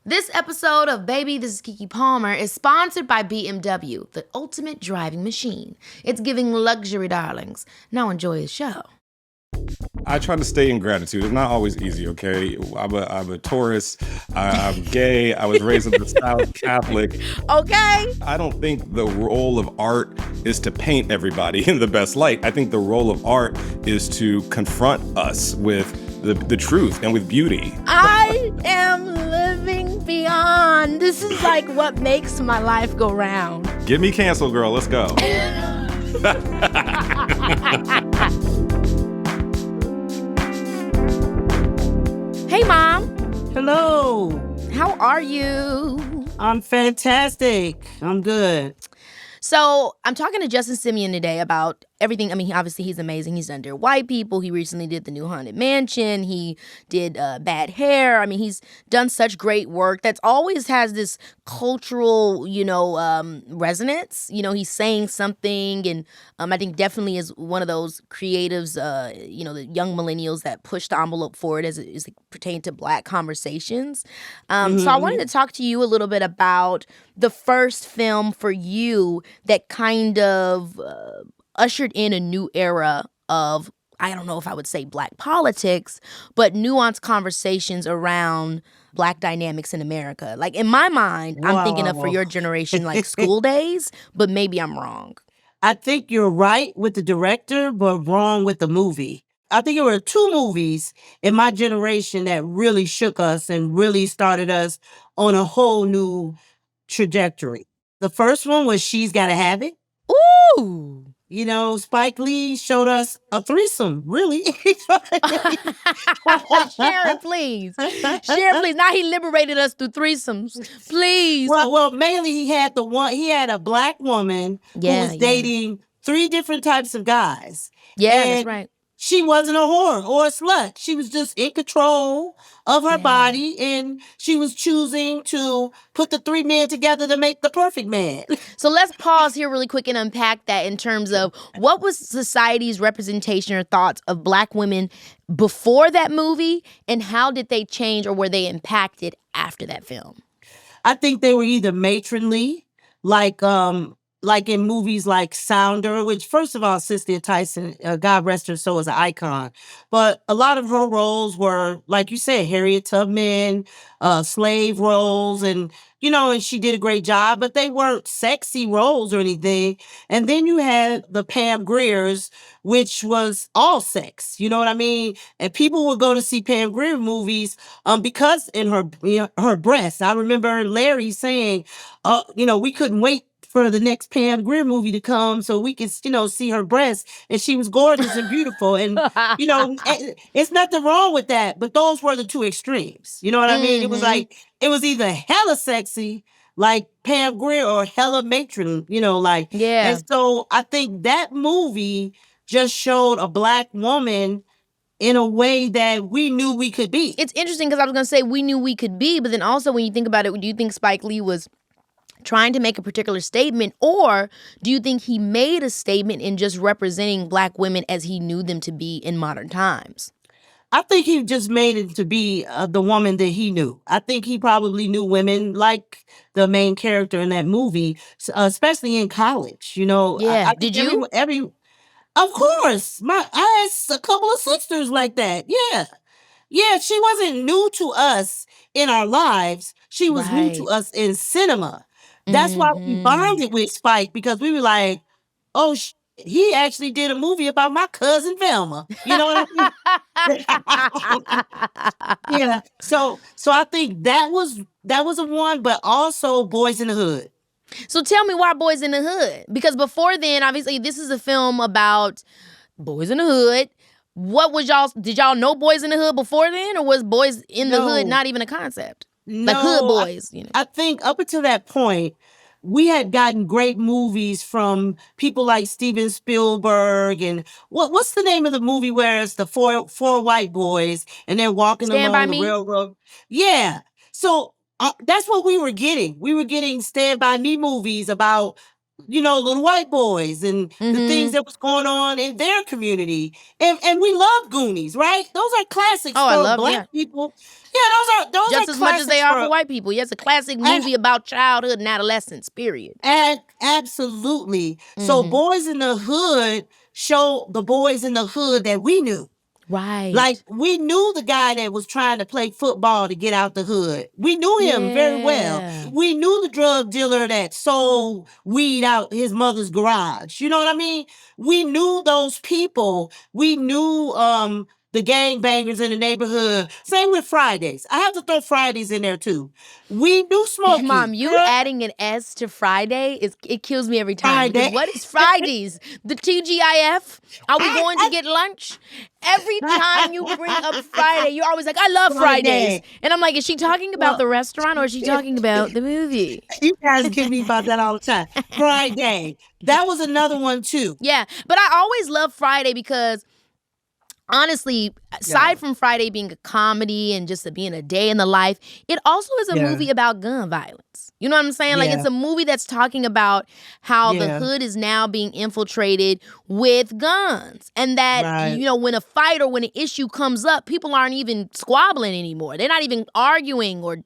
This episode of Baby, This is Keke Palmer is sponsored by BMW, the ultimate driving machine. It's giving luxury, darlings. Now enjoy the show. I try to stay in gratitude. It's not always easy, okay? I'm a Taurus. I'm gay. I was raised in the South, Catholic. Okay. I don't think the role of art is to paint everybody in the best light. I think the role of art is to confront us with the truth and with beauty. I am living beyond. This is like what makes my life go round. Get me canceled, girl. Let's go. Hey, Mom. Hello. How are you? I'm fantastic. I'm good. So I'm talking to Justin Simien today about everything. I mean, obviously he's amazing. He's done Dear White People. He recently did the new Haunted Mansion. He did Bad Hair. I mean, he's done such great work that's always has this cultural, resonance. You know, he's saying something, and I think definitely is one of those creatives, the young millennials that push the envelope forward as it pertains to Black conversations. So I wanted to talk to you a little bit about the first film for you that kind of ushered in a new era of, I don't know if I would say Black politics, but nuanced conversations around Black dynamics in America. Like, in my mind, I'm thinking of, for your generation, like School Days, but maybe I'm wrong. I think you're right with the director, but wrong with the movie. I think there were two movies in my generation that really shook us and really started us on a whole new trajectory. The first one was She's Gotta Have It. Ooh! You know, Spike Lee showed us a threesome, really. Sharon, please. Sharon, please. Now he liberated us through threesomes. Please. Well, mainly he had a Black woman who was dating three different types of guys. Yeah, that's right. She wasn't a whore or a slut. She was just in control of her body, and she was choosing to put the three men together to make the perfect man. So let's pause here really quick and unpack that in terms of what was society's representation or thoughts of Black women before that movie, and how did they change or were they impacted after that film? I think they were either matronly, like in movies like Sounder, which, first of all, Cynthia Tyson, God rest her soul, is an icon. But a lot of her roles were, like you said, Harriet Tubman, slave roles, and she did a great job, but they weren't sexy roles or anything. And then you had the Pam Griers, which was all sex, you know what I mean? And people would go to see Pam Grier movies because in her breasts. I remember Larry saying, we couldn't wait for the next Pam Grier movie to come so we could, see her breasts. And she was gorgeous and beautiful. And, it's nothing wrong with that. But those were the two extremes. You know what I mean? It was like, it was either hella sexy, like Pam Grier, or hella matron, Yeah. And so I think that movie just showed a Black woman in a way that we knew we could be. It's interesting because I was going to say we knew we could be, but then also when you think about it, do you think Spike Lee was trying to make a particular statement, or do you think he made a statement in just representing Black women as he knew them to be in modern times? I think he just made it to be the woman that he knew. I think he probably knew women like the main character in that movie, especially in college. Yeah. Did you? Of course. I had a couple of sisters like that. Yeah. Yeah, she wasn't new to us in our lives. She was new to us in cinema. That's why we bonded with Spike, because we were like, oh, he actually did a movie about my cousin Velma. You know what I mean? Yeah. So I think that was a one, but also Boys in the Hood. So tell me why Boys in the Hood? Because before then, obviously, this is a film about Boys in the Hood. Did y'all know Boys in the Hood before then? Or was Boys in the Hood not even a concept? No, like Hood Boys, I think up until that point, we had gotten great movies from people like Steven Spielberg, and what's the name of the movie where it's the four white boys and they're walking along the railroad? Yeah. So that's what we were getting. We were getting Stand By Me movies about little white boys and the things Mm-hmm. that was going on in their community. And we love Goonies, right? Those are classics Oh, I for love, Black yeah. people. Yeah, those Just are as much as they classics are for for. white people. Yeah, it's a classic And, movie about childhood and adolescence, period. absolutely. So Mm-hmm. Boys in the Hood show the boys in the hood that we knew. Like, Right. we knew the guy that was trying to play football to get out the hood. We knew him very well. Yeah. We knew the drug dealer that sold weed out his mother's garage. You know what I mean? We knew those people. We knew the gangbangers in the neighborhood. Same with Fridays. I have to throw Fridays in there too. We knew Smokey. Mom, you Girl, adding an S to Friday it kills me every time. Because Friday. what is Fridays? The TGIF? Are we going to get lunch? Every time you bring up Friday, you're always like, I love Fridays. Friday. And I'm like, is she talking about Well, the restaurant or is she talking about the movie? You guys give me about that all the time. Friday. That was another one too. Yeah, but I always love Friday because honestly, aside from Friday being a comedy and just being a day in the life, it also is a movie about gun violence. You know what I'm saying? Like, Yeah. it's a movie that's talking about how the Yeah. hood is now being infiltrated with guns. And that, Right. when a fight or when an issue comes up, people aren't even squabbling anymore. They're not even arguing or,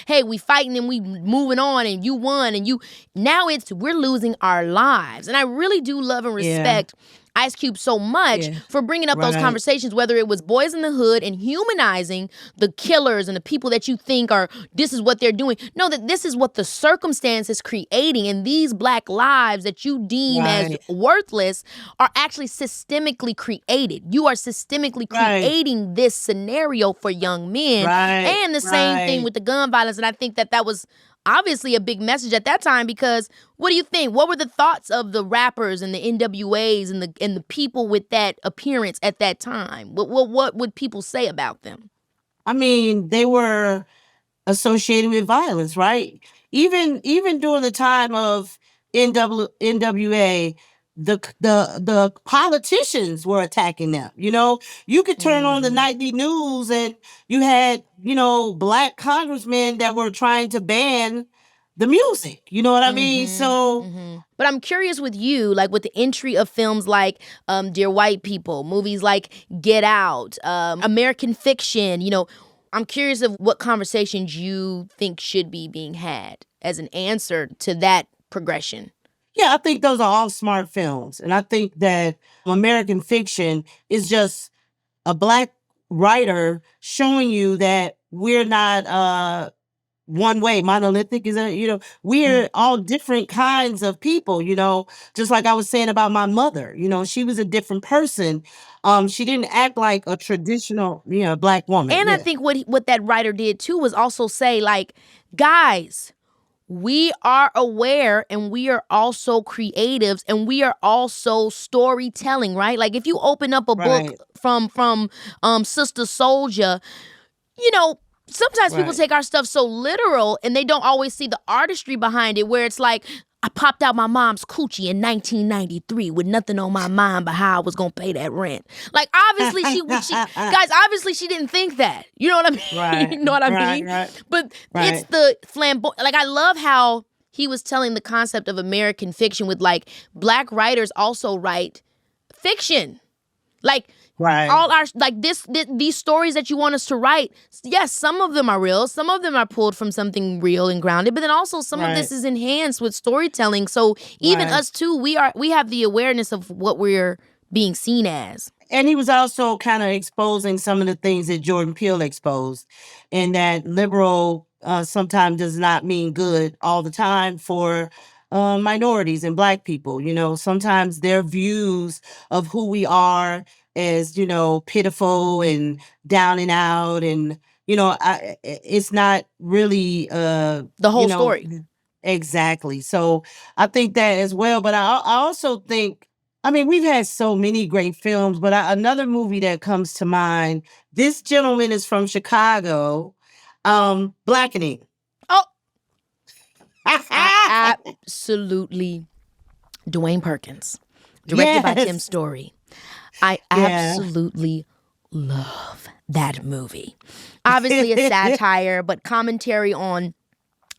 hey, we fighting and we moving on and you won and you. Now we're losing our lives. And I really do love and respect Ice Cube so much for bringing up those conversations, whether it was Boys in the Hood and humanizing the killers and the people that you think this is what they're doing. No, that this is what the circumstance is creating, and these Black lives that you deem as worthless are actually systemically created. You are systemically creating this scenario for young men. And the same thing with the gun violence. And I think that was obviously a big message at that time, because what do you think? What were the thoughts of the rappers and the NWAs and the people with that appearance at that time? What would people say about them? I mean, they were associated with violence, right? Even during the time of NWA, the politicians were attacking them. You could turn on the nightly news and you had, Black congressmen that were trying to ban the music. You know what I mean? So, But I'm curious with you, like with the entry of films like Dear White People, movies like Get Out, American Fiction, I'm curious of what conversations you think should be being had as an answer to that progression. yeah, I think those are all smart films. And I think that American Fiction is just a Black writer showing you that we're not one way, monolithic. We're all different kinds of people, just like I was saying about my mother. She was a different person. She didn't act like a traditional, Black woman. And I think what that writer did too was also say, like, guys, we are aware and we are also creatives and we are also storytelling, right? Like, if you open up a book from Sister Soldier, sometimes people take our stuff so literal and they don't always see the artistry behind it, where it's like, I popped out my mom's coochie in 1993 with nothing on my mind but how I was gonna pay that rent. Like, obviously obviously she didn't think that. You know what I mean? You know what I mean? But it's the flamboyant. Like, I love how he was telling the concept of American fiction with, like, Black writers also write fiction. Like, all our, like, these stories that you want us to write, yes, some of them are real, some of them are pulled from something real and grounded, but then also some of this is enhanced with storytelling. So even us too, we have the awareness of what we're being seen as. And he was also kind of exposing some of the things that Jordan Peele exposed, and that liberal sometimes does not mean good all the time for minorities and Black people. Sometimes their views of who we are as, pitiful and down and out, and it's not really the whole story. Exactly. So I think that as well. But I also think, I mean, we've had so many great films, but another movie that comes to mind, this gentleman is from Chicago, Blackening. Oh, absolutely. Dwayne Perkins, directed by Tim Story. I absolutely love that movie. Obviously a satire, but commentary on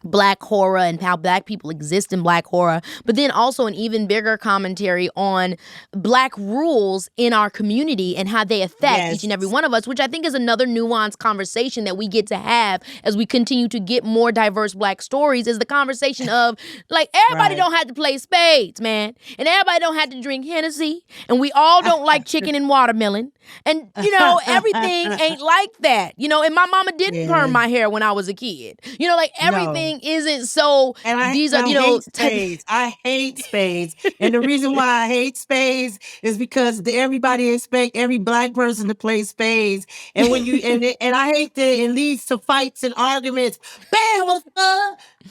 Black horror and how Black people exist in Black horror, but then also an even bigger commentary on Black rules in our community and how they affect each and every one of us, which I think is another nuanced conversation that we get to have as we continue to get more diverse Black stories, is the conversation of, like, everybody don't have to play spades, man. And everybody don't have to drink Hennessy. And we all don't like chicken and watermelon. And, you know, everything ain't like that. You know, and my mama didn't perm my hair when I was a kid. You know, like, everything isn't so. And I hate spades. I hate spades. And the reason why I hate spades is because everybody expect every Black person to play spades. And when you and I hate that it leads to fights and arguments. Bam,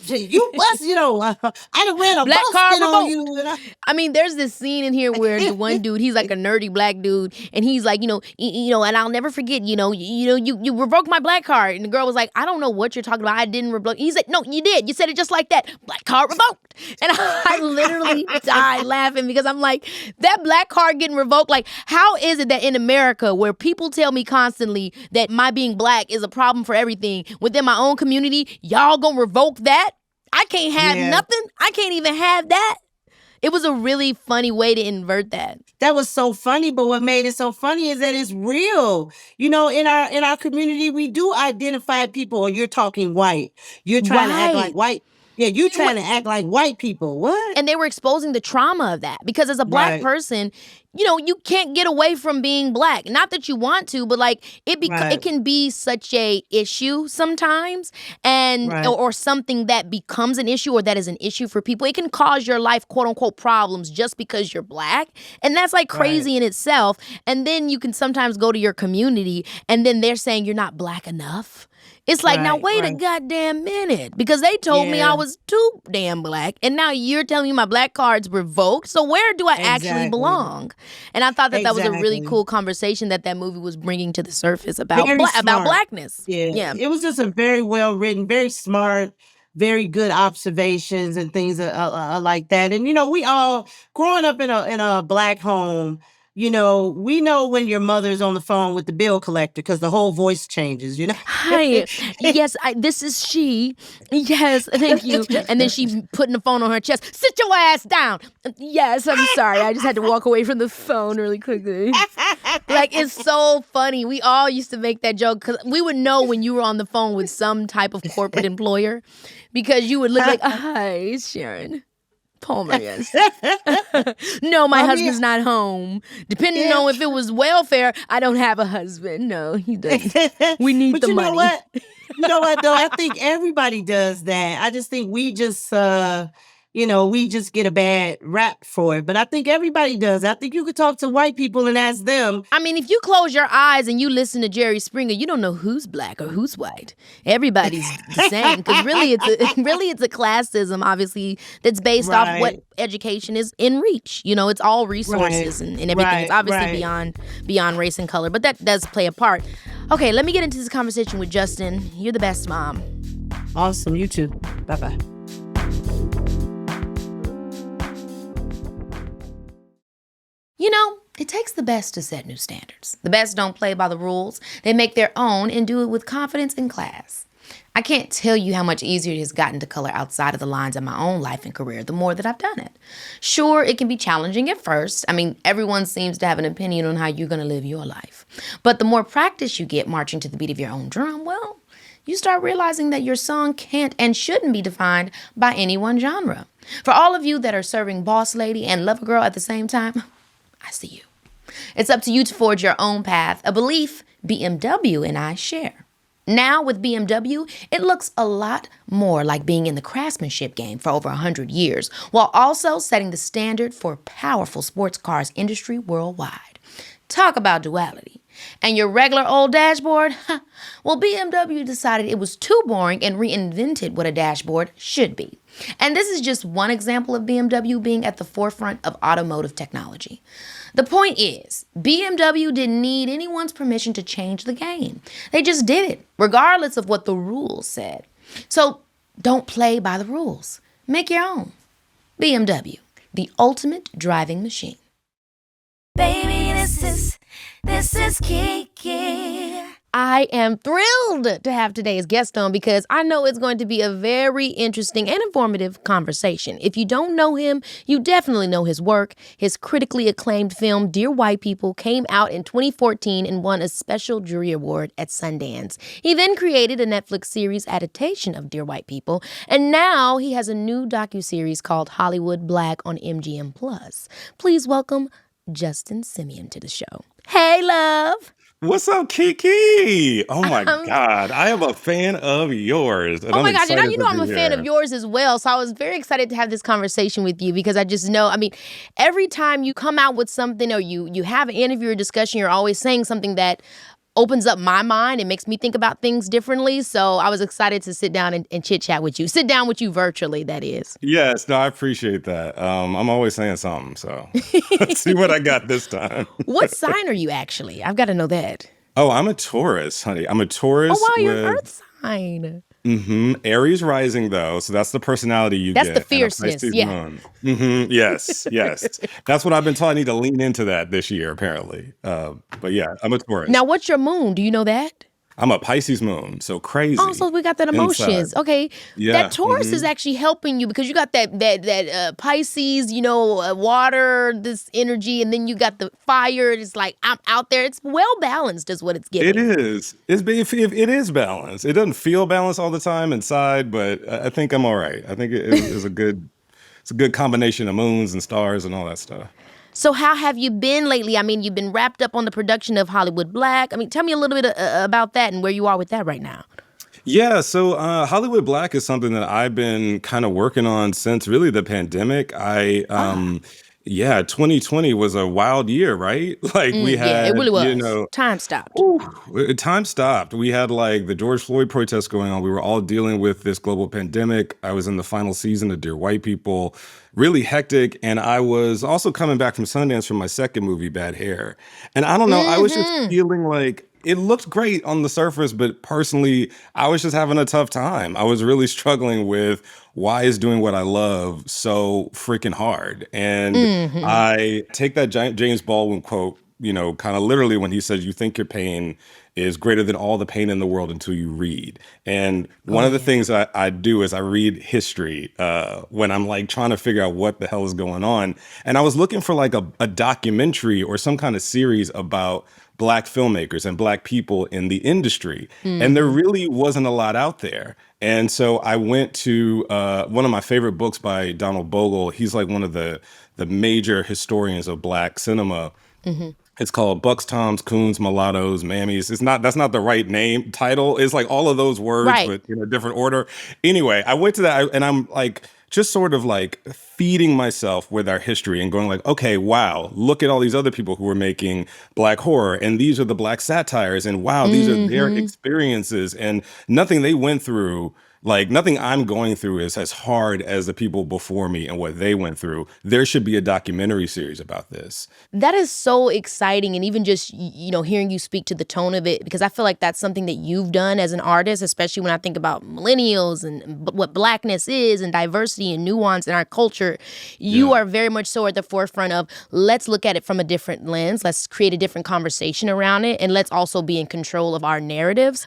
you bust, you know, I done ran a Black bus car on revolt. you. I mean, there's this scene in here where the one dude, he's like a nerdy Black dude, and he's like, you know, and I'll never forget, you revoked my Black card, and the girl was like, I don't know what you're talking about. I didn't revoke. He's like, no, you did. You said it just like that. Black card revoked. And I literally died laughing because I'm like, that Black card getting revoked. Like, how is it that in America, where people tell me constantly that my being Black is a problem for everything, within my own community, y'all gonna revoke that? I can't have nothing. I can't even have that. It was a really funny way to invert that. That was so funny, but what made it so funny is that it's real. You know, in our community, we do identify people. Or you're talking white. You're trying to act like white. Yeah, you trying to act like white people. What? And they were exposing the trauma of that. Because as a Black person, you know, you can't get away from being Black. Not that you want to, but like it can be such a issue sometimes, and or something that becomes an issue, or that is an issue for people. It can cause your life, quote unquote, problems just because you're Black. And that's like crazy in itself. And then you can sometimes go to your community and then they're saying you're not Black enough. It's like, now wait a goddamn minute, because they told me I was too damn Black, and now you're telling me my Black card's revoked. So where do I actually belong? And I thought that that was a really cool conversation that movie was bringing to the surface about about Blackness. Yeah, it was just a very well written, very smart, very good observations and things like that. And you know, we all growing up in a Black home. You know, we know when your mother's on the phone with the bill collector because the whole voice changes, you know? Hi. Yes, this is she. Yes, thank you. And then she putting the phone on her chest. Sit your ass down. Yes, I'm sorry. I just had to walk away from the phone really quickly. Like, it's so funny. We all used to make that joke because we would know when you were on the phone with some type of corporate employer because you would look like, hi, it's Sharon Palmer, yes. No, my husband's not home. Depending on if it was welfare, I don't have a husband. No, he doesn't. We need the money. You know what, though? I think everybody does that. I just think we just, we just get a bad rap for it. But I think everybody does. I think you could talk to white people and ask them. I mean, if you close your eyes and you listen to Jerry Springer, you don't know who's Black or who's white. Everybody's the same. Because really, it's a classism, obviously, that's based off what education is in reach. You know, it's all resources and everything. It's obviously beyond race and color. But that does play a part. Okay, let me get into this conversation with Justin. You're the best, Mom. Awesome. You too. Bye-bye. You know, it takes the best to set new standards. The best don't play by the rules. They make their own and do it with confidence and class. I can't tell you how much easier it has gotten to color outside of the lines of my own life and career the more that I've done it. Sure, it can be challenging at first. I mean, everyone seems to have an opinion on how you're going to live your life. But the more practice you get marching to the beat of your own drum, well, you start realizing that your song can't and shouldn't be defined by any one genre. For all of you that are serving boss lady and lover girl at the same time, I see you. It's up to you to forge your own path, a belief BMW and I share. Now with BMW, it looks a lot more like being in the craftsmanship game for over 100 years, while also setting the standard for powerful sports cars industry worldwide. Talk about duality. And your regular old dashboard? Well, BMW decided it was too boring and reinvented what a dashboard should be. And this is just one example of BMW being at the forefront of automotive technology. The point is, BMW didn't need anyone's permission to change the game. They just did it, regardless of what the rules said. So don't play by the rules. Make your own. BMW, the ultimate driving machine. Baby, this is Keke. I am thrilled to have today's guest on because I know it's going to be a very interesting and informative conversation. If you don't know him, you definitely know his work. His critically acclaimed film, Dear White People, came out in 2014 and won a special jury award at Sundance. He then created a Netflix series adaptation of Dear White People, and now he has a new docuseries called Hollywood Black on MGM+. Please welcome Justin Simien to the show. Hey, love. What's up, Keke? Oh my Um, God, I am a fan of yours, and Oh I'm my gosh, and now excited you to know I'm be a fan of here. yours as well. So I was very excited to have this conversation with you because I just know, I mean, every time you come out with something or you have an interview or discussion, you're always saying something that opens up my mind and makes me think about things differently. So I was excited to sit down and chit chat with you. Sit down with you virtually, that is. Yes, no, I appreciate that. I'm always saying something, so let's see what I got this time. What sign are you actually? I've got to know that. Oh, I'm a Taurus, honey. I'm a Oh, Taurus wow, you're an with earth sign. Aries rising, though, so that's the personality you That's the get, and a fierceness. Pisces Yeah. moon. Yes, yes, that's what I've been told. I need to lean into that this year, apparently. But yeah, I'm a Taurus. Now, what's your moon? Do you know that? I'm a Pisces moon, so Oh, so crazy we got that inside. emotions. Okay, that Yeah. Taurus is actually helping you because you got that Pisces, water, this energy, and then you got the fire. It's like I'm out there. It's well balanced, is what it's It giving. is. It is balanced. It doesn't feel balanced all the time inside, but I think I'm all right. I think it is a good. It's a good combination of moons and stars and all that stuff. So how have you been lately? I mean, you've been wrapped up on the production of Hollywood Black. I mean, tell me a little bit about that and where you are with that right now. Yeah, so Hollywood Black is something that I've been kind of working on since really the pandemic. Ah, Yeah, 2020 was a wild year, right? Like we yeah, it had, really was. Time stopped. ooh, time stopped. We had like the George Floyd protests going on. We were all dealing with this global pandemic. I was in the final season of Dear White People, really hectic. And I was also coming back from Sundance from my second movie, Bad Hair. And I don't know, I was just Mm-hmm. feeling like it looked great on the surface, but personally, I was just having a tough time. I was really struggling with why is doing what I love so freaking hard. And Mm-hmm. I take that James Baldwin quote, kind of literally when he says, "You think your pain is greater than all the pain in the world until you read." And one Oh of the yeah. things I do is I read history when I'm like trying to figure out what the hell is going on. And I was looking for like a documentary or some kind of series about Black filmmakers and Black people in the industry. And there Mm-hmm. really wasn't a lot out there. And so I went to one of my favorite books by Donald Bogle. He's like one of the major historians of Black cinema. Mm-hmm. It's called Bucks, Toms, Coons, Mulattoes, Mammies. That's not the right name title. It's like all of those words, Right. but in a different order. Anyway, I went to that and I'm like just sort of like feeding myself with our history and going like, okay, wow, look at all these other people who are making Black horror, and these are the Black satires, and wow, these are their Mm-hmm. experiences, and nothing they went through. Like nothing I'm going through is as hard as the people before me and what they went through. There should be a documentary series about this. That is so exciting. And even just, hearing you speak to the tone of it, because I feel like that's something that you've done as an artist, especially when I think about millennials and what Blackness is and diversity and nuance in our culture. You Yeah. are very much so at the forefront of let's look at it from a different lens. Let's create a different conversation around it. And let's also be in control of our narratives.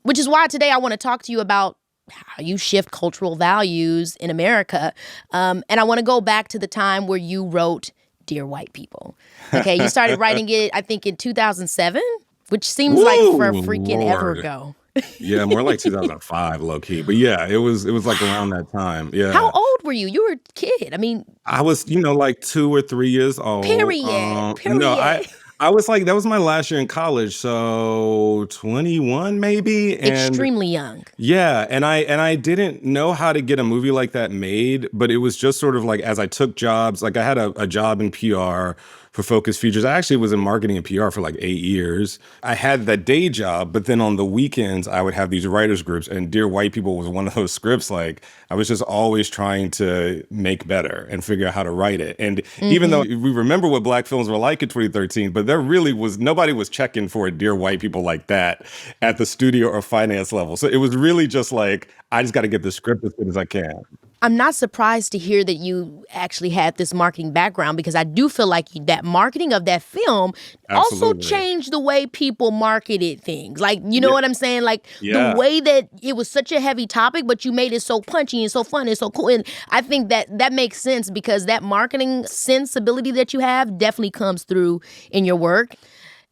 Which is why today I want to talk to you about how you shift cultural values in America. And I want to go back to the time where you wrote Dear White People. Okay, you started writing it, I think, in 2007, which seems like for Woo, freaking ever Lord. ago. Yeah, more like 2005, low key. But yeah, it was like around that time. How Yeah. old were you? You were a kid. I mean, I was, like 2 or 3 years old. period, No, I period. I was like that was my last year in college, so 21 maybe. And Extremely young. yeah, and I didn't know how to get a movie like that made, but it was just sort of like as I took jobs, like I had a job in PR for Focus Features. I actually was in marketing and PR for like 8 years. I had that day job, but then on the weekends I would have these writers groups, and Dear White People was one of those scripts. Like I was just always trying to make better and figure out how to write it. And even though Mm-hmm. we remember what Black films were like in 2013, but there really was nobody was checking for a Dear White People like that at the studio or finance level. So it was really just like I just got to get the script as good as I can. I'm not surprised to hear that you actually had this marketing background, because I do feel like that marketing of that film also Absolutely. changed the way people marketed things. Like, you know Yeah. what I'm saying? Like the Yeah. way that it was such a heavy topic, but you made it so punchy and so fun and so cool. And I think that makes sense, because that marketing sensibility that you have definitely comes through in your work.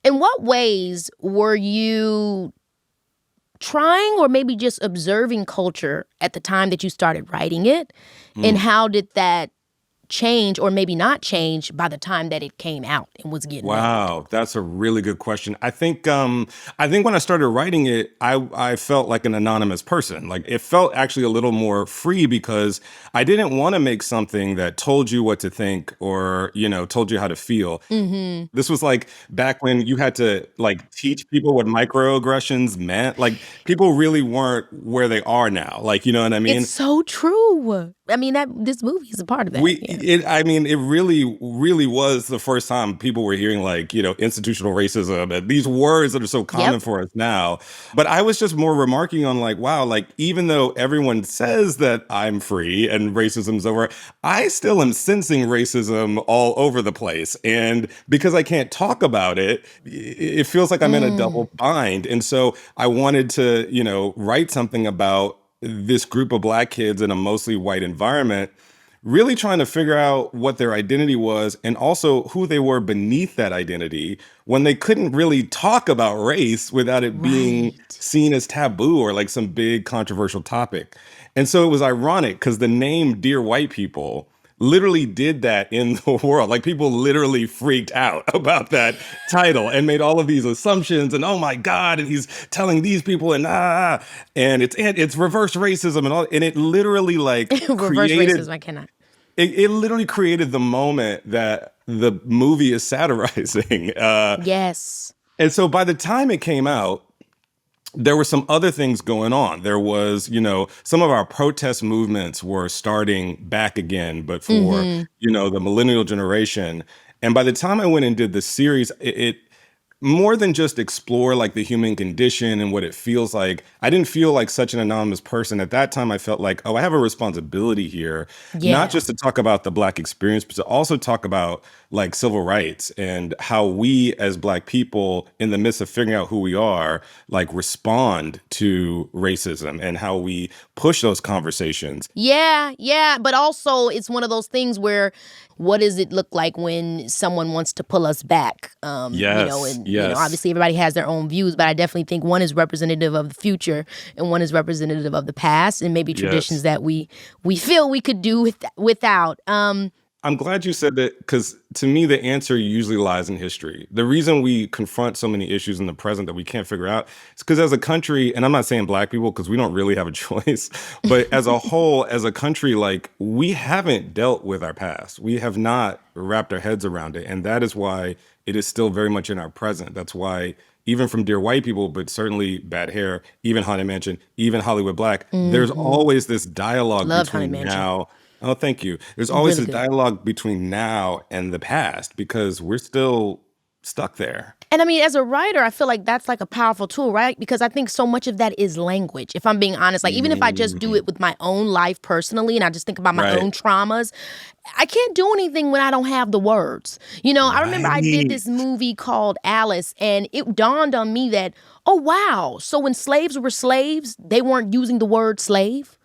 In what ways were you trying or maybe just observing culture at the time that you started writing it? And how did that change, or maybe not change, by the time that it came out and was getting made? Wow, that's a really good question. I think when I started writing it, I felt like an anonymous person. Like it felt actually a little more free, because I didn't want to make something that told you what to think or, told you how to feel. This was like back when you had to like teach people what microaggressions meant. Like people really weren't where they are now. Like, you know what I mean? It's so true. I mean, this movie is a part of that. Yeah. It really, really was the first time people were hearing like, institutional racism and these words that are so common Yep. for us now. But I was just more remarking on like, wow, like even though everyone says that I'm free and racism's over, I still am sensing racism all over the place. And because I can't talk about it, it feels like I'm in a double bind. And so I wanted to, write something about this group of Black kids in a mostly white environment, really trying to figure out what their identity was and also who they were beneath that identity, when they couldn't really talk about race without it being Right. seen as taboo or like some big controversial topic. And so it was ironic because the name Dear White People literally did that in the world. Like people literally freaked out about that title and made all of these assumptions and oh my God, and he's telling these people and it's reverse racism and all, and it literally like Reverse created racism, I cannot. it literally created the moment that the movie is satirizing. Yes. And so by the time it came out, there were some other things going on. There was, some of our protest movements were starting back again, but for, the millennial generation. And by the time I went and did the series, it more than just explore like the human condition and what it feels like. I didn't feel like such an anonymous person. At that time, I felt like, oh, I have a responsibility here, Yeah. not just to talk about the Black experience, but to also talk about like civil rights and how we as Black people, in the midst of figuring out who we are, like respond to racism and how we push those conversations. Yeah. But also, it's one of those things where, what does it look like when someone wants to pull us back? Yes. Obviously everybody has their own views, but I definitely think one is representative of the future and one is representative of the past, and maybe traditions Yes. that we feel we could do without. I'm glad you said that, because to me, the answer usually lies in history. The reason we confront so many issues in the present that we can't figure out is because as a country, and I'm not saying Black people because we don't really have a choice, but as a whole, as a country, like we haven't dealt with our past. We have not wrapped our heads around it. And that is why it is still very much in our present. That's why even from Dear White People, but certainly Bad Hair, even Haunted Mansion, even Hollywood Black, there's always this dialogue Loved between Haunted Mansion. now. Oh, thank you. There's always Really a good. dialogue between now and the past because we're still stuck there. And I mean, as a writer, I feel like that's like a powerful tool, right? Because I think so much of that is language. If I'm being honest, like even if I just do it with my own life personally and I just think about my Right. own traumas, I can't do anything when I don't have the words. I remember I did this movie called Alice, and it dawned on me that, oh, wow. So when slaves were slaves, they weren't using the word slave.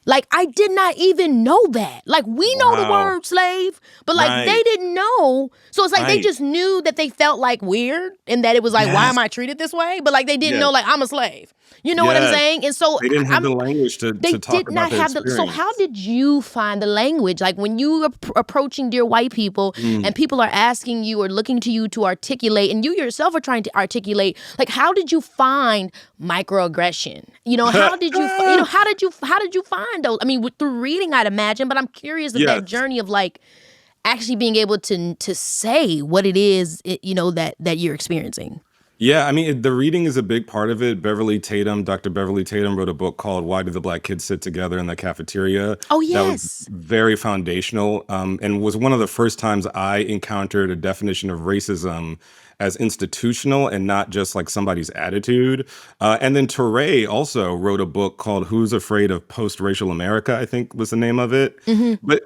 Like, I did not even know that. Like, we know the Wow. word slave, but like Right. they didn't know. So it's like they Right. just knew that they felt like weird and that it was like, why am I treated this way? But like they didn't know, Yes. like, I'm a slave. You know what I'm Yes. saying? And so They didn't have I'm the language to they talk did about not their have the. So experience. how did you find the language? Like when you are approaching Dear White People and people are asking you or looking to you to articulate, and you yourself are trying to articulate, like how did you find microaggression? How did you? How did you find those? I mean, through reading, I'd imagine, but I'm curious of that Yes. journey of like actually being able to say what it is, that you're experiencing. Yeah, I mean, the reading is a big part of it. Dr. Beverly Tatum wrote a book called Why Do the Black Kids Sit Together in the Cafeteria? Oh, That was yes. very foundational, and was one of the first times I encountered a definition of racism as institutional and not just like somebody's attitude. And then Touré also wrote a book called Who's Afraid of Post-Racial America, I think was the name of it.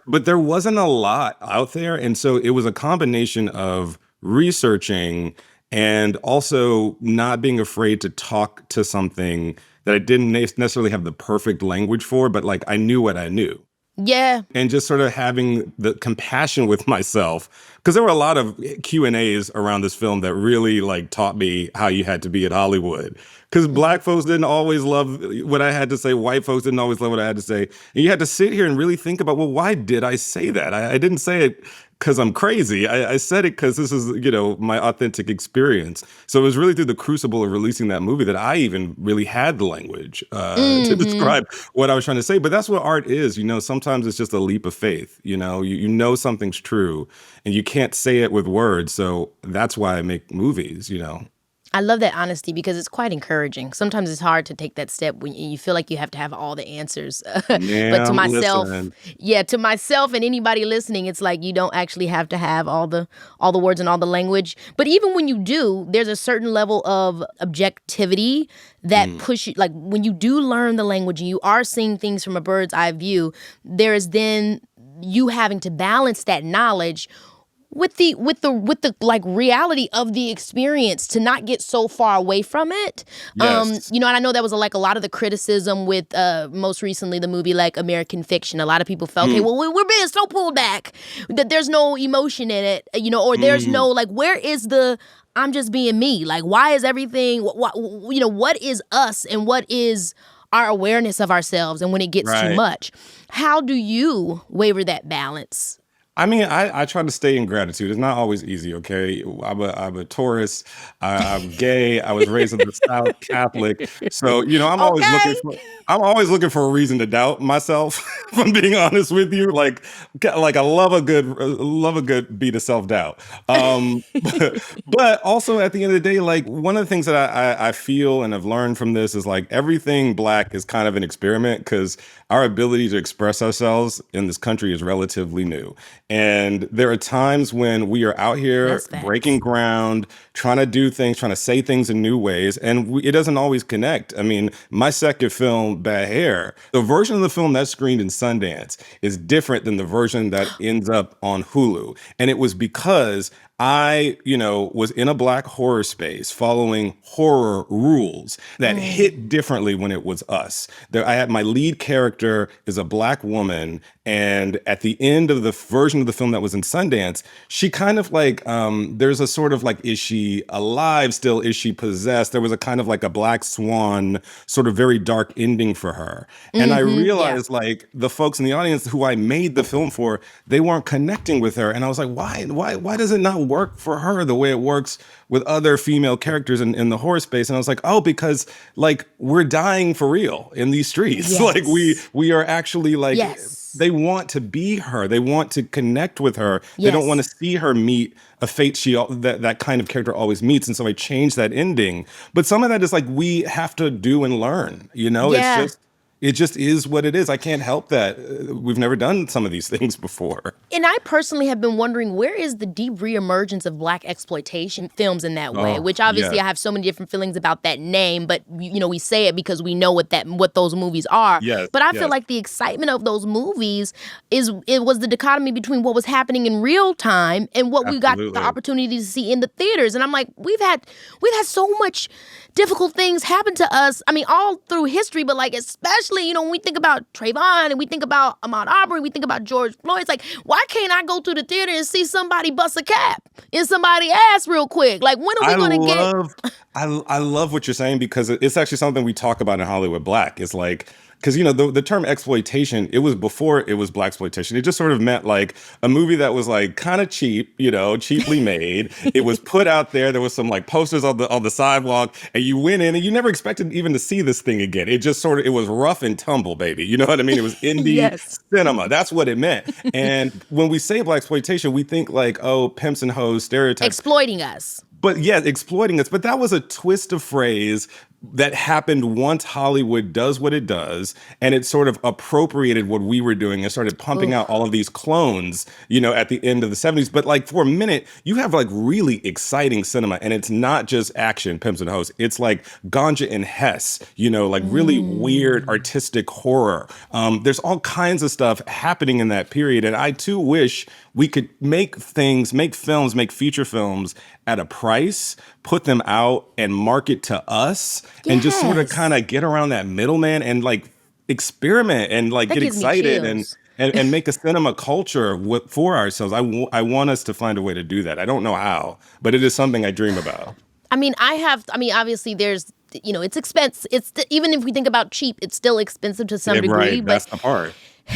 But there wasn't a lot out there. And so it was a combination of researching and also not being afraid to talk to something that I didn't necessarily have the perfect language for, but like I knew what I knew. Yeah. And just sort of having the compassion with myself, because there were a lot of Q&As around this film that really like taught me how you had to be at Hollywood. Because Black folks didn't always love what I had to say. White folks didn't always love what I had to say. And you had to sit here and really think about, well, why did I say that? I didn't say it because I'm crazy. I said it because this is, my authentic experience. So it was really through the crucible of releasing that movie that I even really had the language to describe what I was trying to say. But that's what art is. Sometimes it's just a leap of faith. You know something's true and you can't say it with words. So that's why I make movies. I love that honesty because it's quite encouraging. Sometimes it's hard to take that step when you feel like you have to have all the answers. But to myself, to myself and anybody listening, it's like you don't actually have to have all the words and all the language. But even when you do, there's a certain level of objectivity that push you. Like when you do learn the language and you are seeing things from a bird's eye view, there is then you having to balance that knowledge with the like reality of the experience to not get so far away from it. Yes. And I know that was a lot of the criticism with most recently the movie like American Fiction. A lot of people felt, okay, well we're being so pulled back that there's no emotion in it, or there's no like where is the I'm just being me? Like why is everything what is us and what is our awareness of ourselves and when it gets too much? How do you waver that balance? I mean, I try to stay in gratitude. It's not always easy, okay? I'm a Taurus. I'm gay. I was raised in the South, Catholic. So, I'm always looking for a reason to doubt myself, if I'm being honest with you. Like I love a good beat of self-doubt. But also at the end of the day, like one of the things that I feel and have learned from this is like everything Black is kind of an experiment because our ability to express ourselves in this country is relatively new. And there are times when we are out here breaking ground, trying to do things, trying to say things in new ways, and it doesn't always connect. I mean, my second film, Bad Hair, the version of the film that screened in Sundance is different than the version that ends up on Hulu. And it was because I, was in a Black horror space following horror rules that hit differently when it was us. I had my lead character is a Black woman. And at the end of the version of the film that was in Sundance, she kind of like, there's a sort of like, is she alive still? Is she possessed? There was a kind of like a black swan, sort of very dark ending for her. And I realized like the folks in the audience who I made the film for, they weren't connecting with her. And I was like, why does it not work for her the way it works with other female characters in the horror space? And I was like, oh, because like we're dying for real in these streets. Yes. Like we are actually like, they want to be her. They want to connect with her. They don't want to see her meet a fate that kind of character always meets. And so I changed that ending. But some of that is like, we have to do and learn, it just is what it is. I can't help that. We've never done some of these things before. And I personally have been wondering, where is the deep reemergence of Black exploitation films in that way? Which obviously I have so many different feelings about that name, but we say it because we know what those movies are. Yes, but I feel like the excitement of those movies it was the dichotomy between what was happening in real time and what we got the opportunity to see in the theaters. And I'm like, we've had so much difficult things happen to us. I mean, all through history, but like especially, when we think about Trayvon and we think about Ahmaud Arbery, we think about George Floyd, it's like, why can't I go to the theater and see somebody bust a cap in somebody's ass real quick? Like, when are we going to get... I love what you're saying because it's actually something we talk about in Hollywood Black. It's like, because, the term exploitation, it was before it was Blaxploitation. It just sort of meant like a movie that was like kind of cheap, cheaply made. It was put out there. There was some like posters on the sidewalk and you went in and you never expected even to see this thing again. It just it was rough and tumble, baby. You know what I mean? It was indie cinema. That's what it meant. And when we say Blaxploitation, we think like, oh, pimps and hoes, stereotypes. Exploiting us. But yeah, exploiting us. But that was a twist of phrase that happened once Hollywood does what it does, and it sort of appropriated what we were doing and started pumping out all of these clones, at the end of the 70s. But like for a minute, you have like really exciting cinema, and it's not just action, pimps and hoes. It's like Ganja and Hess, like really weird artistic horror. There's all kinds of stuff happening in that period, and I too wish we could make films, make feature films at a price, put them out and market to us, and just sort of kind of get around that middleman and like experiment and like get excited and make a cinema culture for ourselves. I want us to find a way to do that. I don't know how, but it is something I dream about. Obviously there's, it's expensive. Even if we think about cheap, it's still expensive to some degree. Right, but that's the part.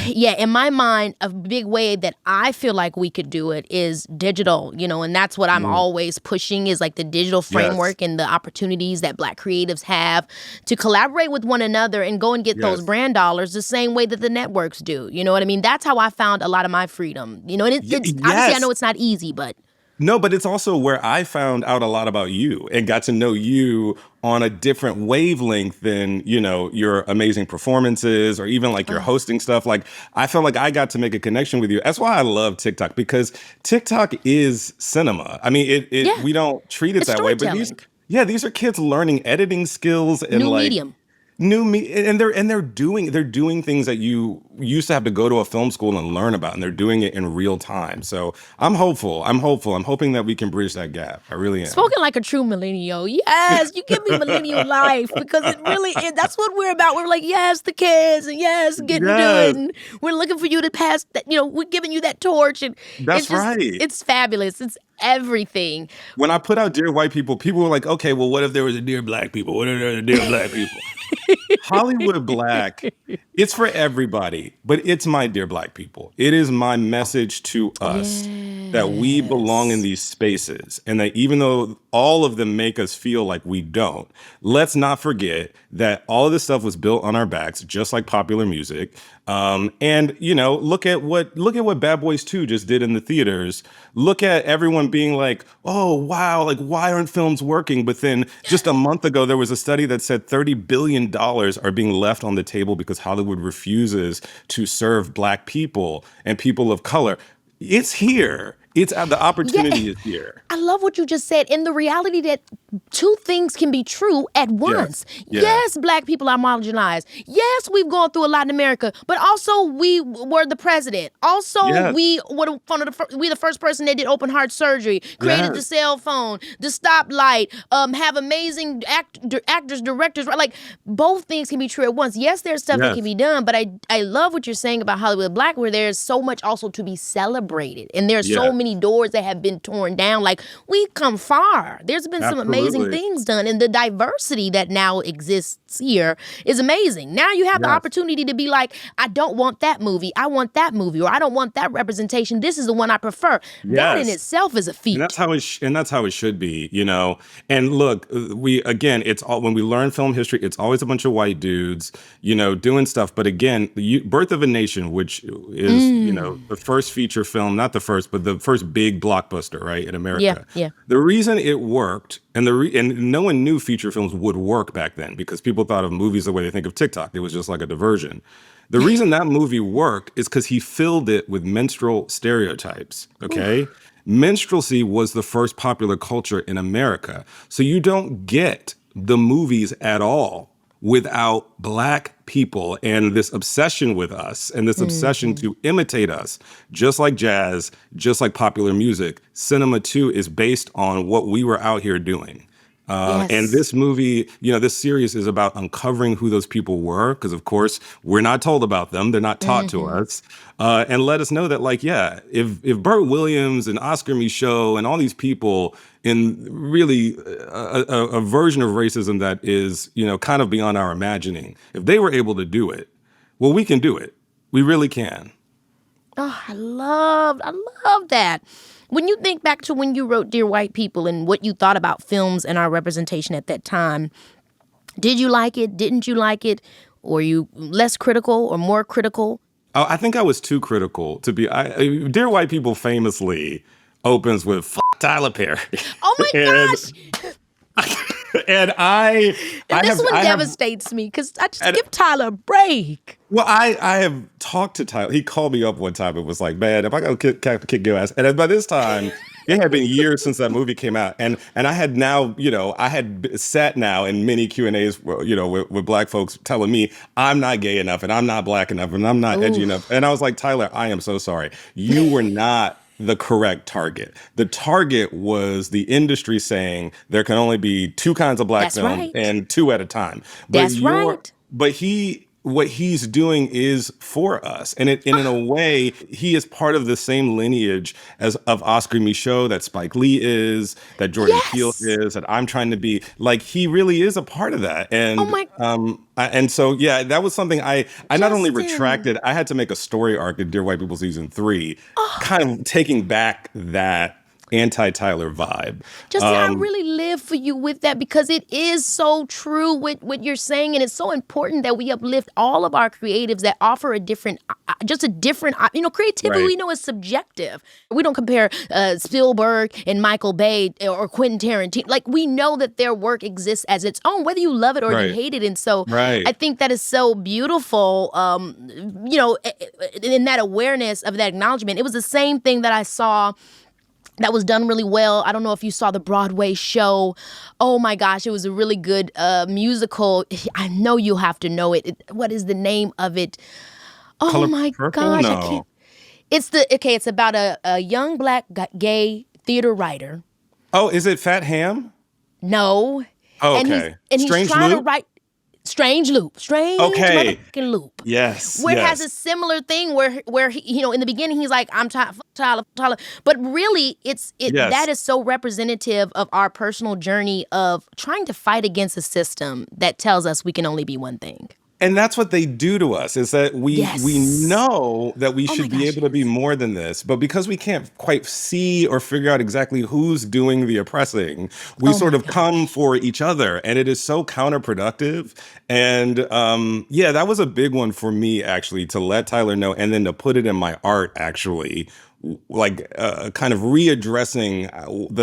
Yeah, in my mind, a big way that I feel like we could do it is digital, and that's what I'm always pushing is like the digital framework and the opportunities that Black creatives have to collaborate with one another and go and get those brand dollars the same way that the networks do. You know what I mean? That's how I found a lot of my freedom. And it's obviously I know it's not easy, but. No, but it's also where I found out a lot about you and got to know you on a different wavelength than, your amazing performances or even like your hosting stuff. Like I felt like I got to make a connection with you. That's why I love TikTok, because TikTok is cinema. I mean, we don't treat it that way, but these are kids learning editing skills and new medium. And they're doing things that you used to have to go to a film school and learn about, and they're doing it in real time. So I'm hopeful. I'm hoping that we can bridge that gap. I really am. Spoken like a true millennial. Yes, you give me millennial life, because it really is. That's what we're about. We're like, yes, the kids, and yes, getting to it. And we're looking for you to pass that, we're giving you that torch. And that's right. It's fabulous. It's everything. When I put out Dear White People, people were like, okay, well, what if there was a Dear Black People? What if there was a Dear Black People? Hollywood Black, it's for everybody, but it's my Dear Black People. It is my message to us that we belong in these spaces, and that even though all of them make us feel like we don't, let's not forget that all of this stuff was built on our backs, just like popular music. And look at what Bad Boys 2 just did in the theaters. Look at everyone being like, oh, wow, like why aren't films working? But then just a month ago, there was a study that said $30 billion are being left on the table because Hollywood refuses to serve Black people and people of color. It's here. The opportunity is here. I love what you just said. In the reality that two things can be true at once. Yes, Black people are marginalized. Yes, we've gone through a lot in America, but also we were the president. Also, we were the first person that did open heart surgery, created the cell phone, the stoplight, have amazing actors, directors. Right? Like both things can be true at once. Yes, there's stuff that can be done, but I love what you're saying about Hollywood Black, where there's so much also to be celebrated, and there's so many doors that have been torn down. Like we've come far. There's been some amazing things done, and the diversity that now exists here is amazing. Now you have the opportunity to be like, I don't want that movie. I want that movie, or I don't want that representation. This is the one I prefer. That in itself is a feat. And that's how it should be, And look, it's all when we learn film history, it's always a bunch of white dudes, doing stuff. But again, Birth of a Nation, which is the first feature film, not the first, but the first big blockbuster, right, in America. Yeah. The reason it worked, and no one knew feature films would work back then, because people thought of movies the way they think of TikTok. It was just like a diversion. The reason that movie worked is because he filled it with menstrual stereotypes, okay? Minstrelsy was the first popular culture in America. So you don't get the movies at all without Black people and this obsession with us and this obsession to imitate us, just like jazz, just like popular music. Cinema too is based on what we were out here doing. And this movie, this series is about uncovering who those people were, because of course we're not told about them; they're not taught to us, and let us know that, if Burt Williams and Oscar Micheaux and all these people in really a version of racism that is, kind of beyond our imagining, if they were able to do it, well, we can do it. We really can. Oh, I love that. When you think back to when you wrote Dear White People and what you thought about films and our representation at that time, did you like it? Didn't you like it? Were you less critical or more critical? Oh, I think I was too critical to be. Dear White People famously opens with "F*** Tyler Perry." Oh my gosh! And This one devastates me because I just give Tyler a break. Well, I have talked to Tyler. He called me up one time and was like, man, if I got to kick your ass. And by this time, it had been years since that movie came out. And I had now, I had sat now in many Q&As, with black folks telling me I'm not gay enough and I'm not black enough and I'm not edgy enough. And I was like, Tyler, I am so sorry. You were not the correct target. The target was the industry saying there can only be two kinds of black film and two at a time. But But what he's doing is for us. And in a way, he is part of the same lineage of Oscar Michaud that Spike Lee is, that Jordan Peele is, that I'm trying to be. Like, he really is a part of that. And and so, yeah, that was something I not only retracted, I had to make a story arc in Dear White People Season 3, kind of taking back that anti-Tyler vibe. Justin, I really live for you with that because it is so true with what you're saying, and it's so important that we uplift all of our creatives that offer a different, creativity we know is subjective. We don't compare Spielberg and Michael Bay or Quentin Tarantino. Like, we know that their work exists as its own, whether you love it or you hate it. And so I think that is so beautiful, in that awareness of that acknowledgement. It was the same thing that I saw that was done really well. I don't know if you saw the Broadway show. Oh my gosh, it was a really good musical. I know you have to know it. What is the name of it? Oh Color my Purple? gosh, No. I can't. It's about a young black gay theater writer. Oh, is it Fat Ham? No. Oh, And okay. he's trying to write Strange Loop. Motherfucking Loop. Yes. Where it has a similar thing where he, in the beginning he's like, I'm Tyler. But really that is so representative of our personal journey of trying to fight against a system that tells us we can only be one thing. And that's what they do to us, is that we know that we should be able to be more than this, but because we can't quite see or figure out exactly who's doing the oppressing, we sort of come for each other, and it is so counterproductive. And that was a big one for me, actually, to let Tyler know and then to put it in my art, actually, like kind of readdressing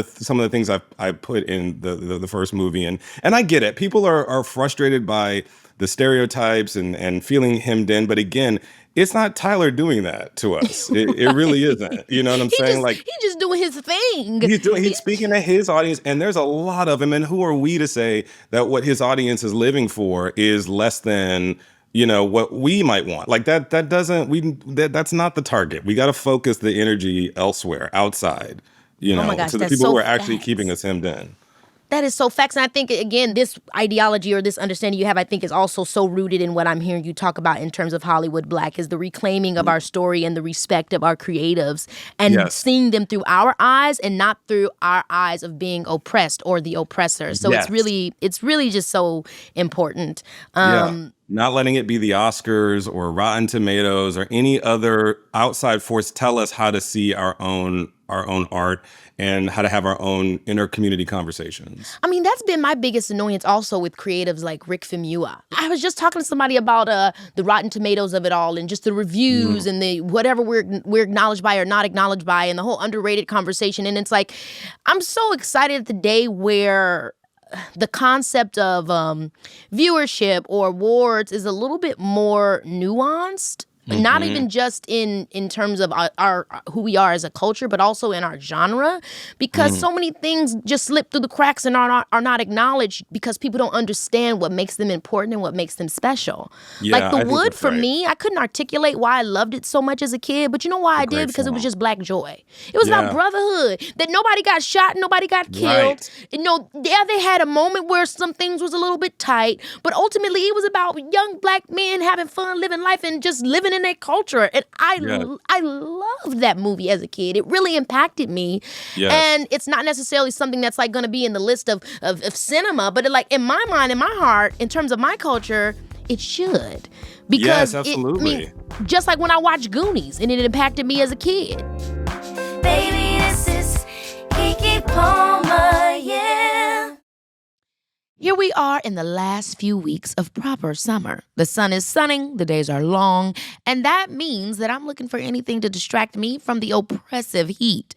some of the things I put in the first movie. And I get it. People are frustrated by the stereotypes and feeling hemmed in. But again, it's not Tyler doing that to us. It really isn't. You know what I'm saying? Like, he's just doing his thing. He's speaking to his audience, and there's a lot of him. And who are we to say that what his audience is living for is less than what we might want? Like, that's not the target. We got to focus the energy elsewhere, outside, to the people who are actually keeping us hemmed in. That is so facts. And I think, again, this ideology or this understanding you have, I think, is also so rooted in what I'm hearing you talk about in terms of Hollywood Black, is the reclaiming of our story and the respect of our creatives and seeing them through our eyes and not through our eyes of being oppressed or the oppressor. So it's really just so important. Not letting it be the Oscars or Rotten Tomatoes or any other outside force tell us how to see our own art and how to have our own inner community conversations. I mean, that's been my biggest annoyance also with creatives like Rick Famuyiwa. I was just talking to somebody about the Rotten Tomatoes of it all and just the reviews and the whatever we're acknowledged by or not acknowledged by and the whole underrated conversation. And it's like, I'm so excited at the day where the concept of viewership or awards is a little bit more nuanced. Not even just in terms of our who we are as a culture, but also in our genre, because so many things just slip through the cracks and are not acknowledged because people don't understand what makes them important and what makes them special. Like The Wood, for me, I couldn't articulate why I loved it so much as a kid, but you know why I did? Because it was just Black joy. It was about brotherhood, that nobody got shot, nobody got killed. They had a moment where some things was a little bit tight, but ultimately it was about young Black men having fun, living life, and just living in their culture. And I loved that movie as a kid. It really impacted me. And it's not necessarily something that's like going to be in the list of cinema, but in my mind, in my heart, in terms of my culture, it should. Because absolutely. Just like when I watched Goonies and it impacted me as a kid. Baby, this is Keke Palmer, yeah. Here we are in the last few weeks of proper summer. The sun is sunning, the days are long, and that means that I'm looking for anything to distract me from the oppressive heat.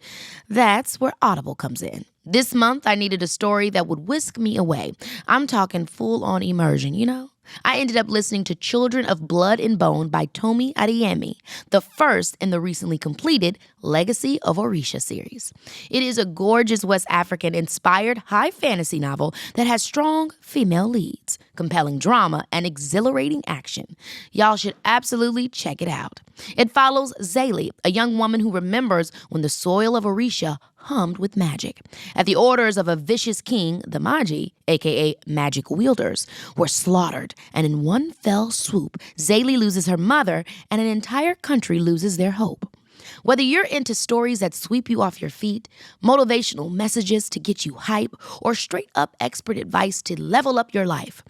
That's where Audible comes in. This month, I needed a story that would whisk me away. I'm talking full-on immersion, you know? I ended up listening to Children of Blood and Bone by Tomi Adeyemi, the first in the recently completed Legacy of Orisha series. It is a gorgeous West African-inspired high fantasy novel that has strong female leads, compelling drama, and exhilarating action. Y'all should absolutely check it out. It follows Zayli, a young woman who remembers when the soil of Orisha hummed with magic. At the orders of a vicious king, the Magi, aka magic wielders, were slaughtered, and in one fell swoop, Zayli loses her mother and an entire country loses their hope. Whether you're into stories that sweep you off your feet, motivational messages to get you hype, or straight-up expert advice to level up your life,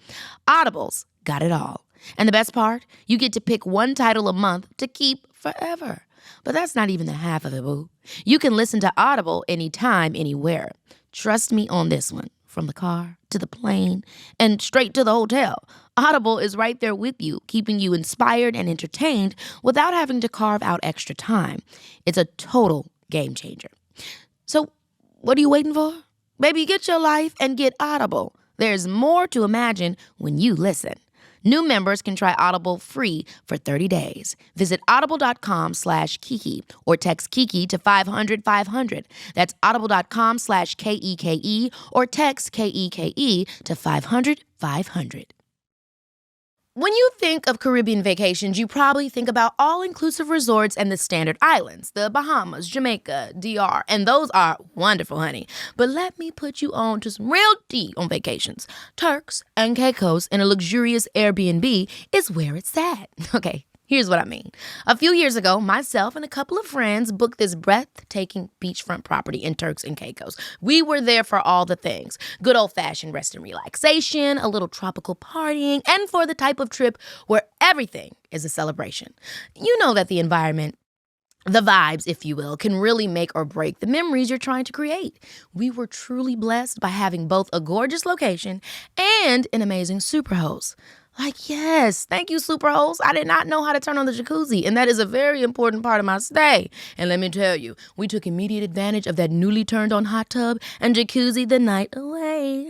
Audible's got it all. And the best part? You get to pick one title a month to keep forever. But that's not even the half of it, boo. You can listen to Audible anytime, anywhere. Trust me on this one. From the car to the plane and straight to the hotel. Audible is right there with you, keeping you inspired and entertained without having to carve out extra time. It's a total game changer. So, what are you waiting for? Baby, get your life and get Audible. There's more to imagine when you listen. New members can try Audible free for 30 days. Visit audible.com/Keke or text Keke to 500-500. That's audible.com/KEKE or text KEKE to 500-500. When you think of Caribbean vacations, you probably think about all-inclusive resorts and the standard islands, the Bahamas, Jamaica, DR, and those are wonderful, honey. But let me put you on to some real tea on vacations. Turks and Caicos in a luxurious Airbnb is where it's at. Okay. Here's what I mean. A few years ago, myself and a couple of friends booked this breathtaking beachfront property in Turks and Caicos. We were there for all the things. Good old-fashioned rest and relaxation, a little tropical partying, and for the type of trip where everything is a celebration. You know that the environment, the vibes, if you will, can really make or break the memories you're trying to create. We were truly blessed by having both a gorgeous location and an amazing superhost. Like, yes, thank you, superhost. I did not know how to turn on the jacuzzi, and that is a very important part of my stay. And let me tell you, we took immediate advantage of that newly turned on hot tub and jacuzzi the night away.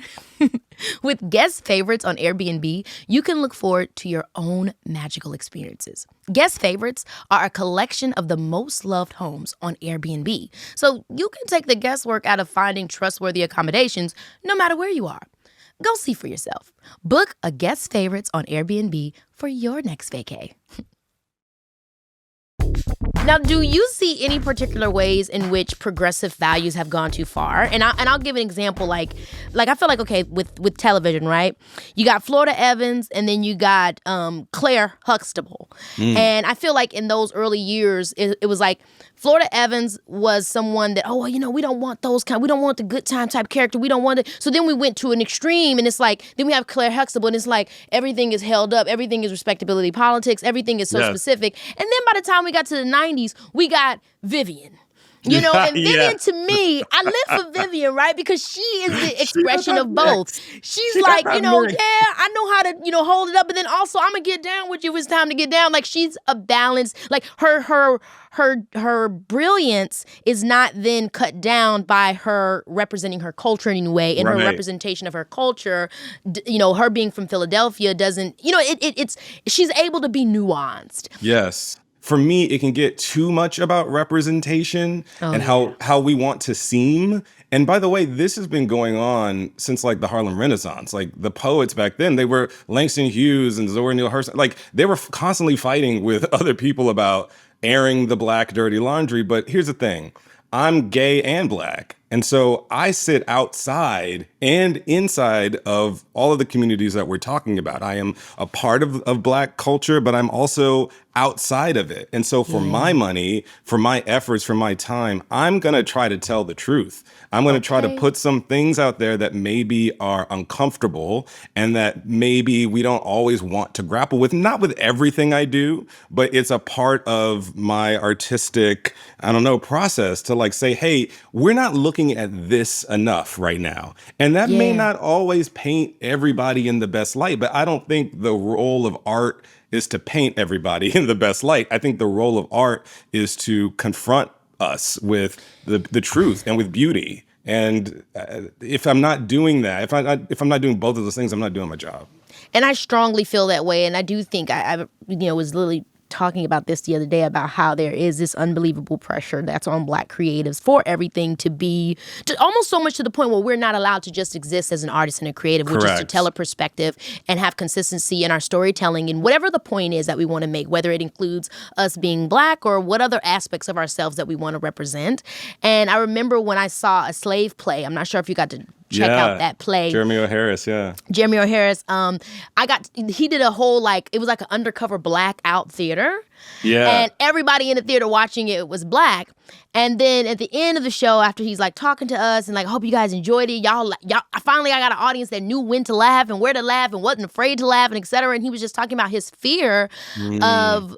With guest favorites on Airbnb, you can look forward to your own magical experiences. Guest favorites are a collection of the most loved homes on Airbnb, so you can take the guesswork out of finding trustworthy accommodations no matter where you are. Go see for yourself. Book a guest favorites on Airbnb for your next vacay. Now, do you see any particular ways in which progressive values have gone too far? And I'll give an example. Like I feel like, okay, with television, right? You got Florida Evans, and then you got Claire Huxtable. And I feel like in those early years, it was like Florida Evans was someone that, we don't want those we don't want the good time type character. We don't want it. So then we went to an extreme, and it's like, then we have Claire Huxtable, and it's like everything is held up. Everything is respectability politics. Everything is so specific. And then by the time we got to the 90s, we got Vivian. And Vivian, to me, I live for Vivian, right? Because she is the expression of both. She's like, I know how to, hold it up, but then also I'm gonna get down with you if it's time to get down. Like, she's a balance. Like, her brilliance is not then cut down by her representing her culture in any way, and her representation of her culture, her being from Philadelphia doesn't, it's she's able to be nuanced. Yes. For me, it can get too much about representation and how we want to seem. And by the way, this has been going on since like the Harlem Renaissance. Like the poets back then, they were Langston Hughes and Zora Neale Hurston. Like they were constantly fighting with other people about airing the black dirty laundry. But here's the thing. I'm gay and black. And so I sit outside and inside of all of the communities that we're talking about. I am a part of black culture, but I'm also outside of it. And so for my money, for my efforts, for my time, I'm going to try to tell the truth. I'm going to try to put some things out there that maybe are uncomfortable and that maybe we don't always want to grapple with. Not with everything I do, but it's a part of my artistic, process to like say, hey, we're not looking looking at this enough right now. And that may Yeah. not always paint everybody in the best light, but I don't think the role of art is to paint everybody in the best light. I think the role of art is to confront us with the truth and with beauty. And if I'm not doing that, if I'm not doing both of those things, I'm not doing my job. And I strongly feel that way. And I do think I was literally talking about this the other day about how there is this unbelievable pressure that's on Black creatives for everything to be almost so much to the point where we're not allowed to just exist as an artist and a creative, which is to Correct. tell a perspective and have consistency in our storytelling and whatever the point is that we want to make, whether it includes us being Black or what other aspects of ourselves that we want to represent. And I remember when I saw a slave play, I'm not sure if you got to check out that play. Jeremy O'Harris, yeah. Jeremy O'Harris, he did a whole, it was like an undercover blackout theater. Yeah. And everybody in the theater watching it was Black. And then at the end of the show, after he's talking to us and I hope you guys enjoyed it. Y'all, finally I got an audience that knew when to laugh and where to laugh and wasn't afraid to laugh and et cetera. And he was just talking about his fear of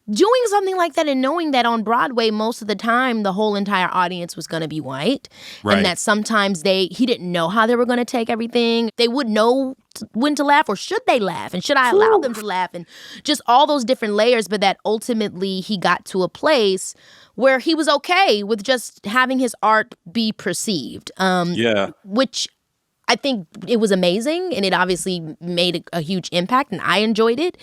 doing something like that and knowing that on Broadway, most of the time, the whole entire audience was going to be white. Right. And that sometimes he didn't know how they were going to take everything. They wouldn't know when to laugh or should they laugh and should I allow them to laugh and just all those different layers. But that ultimately he got to a place where he was okay with just having his art be perceived. Which I think it was amazing and it obviously made a huge impact and I enjoyed it.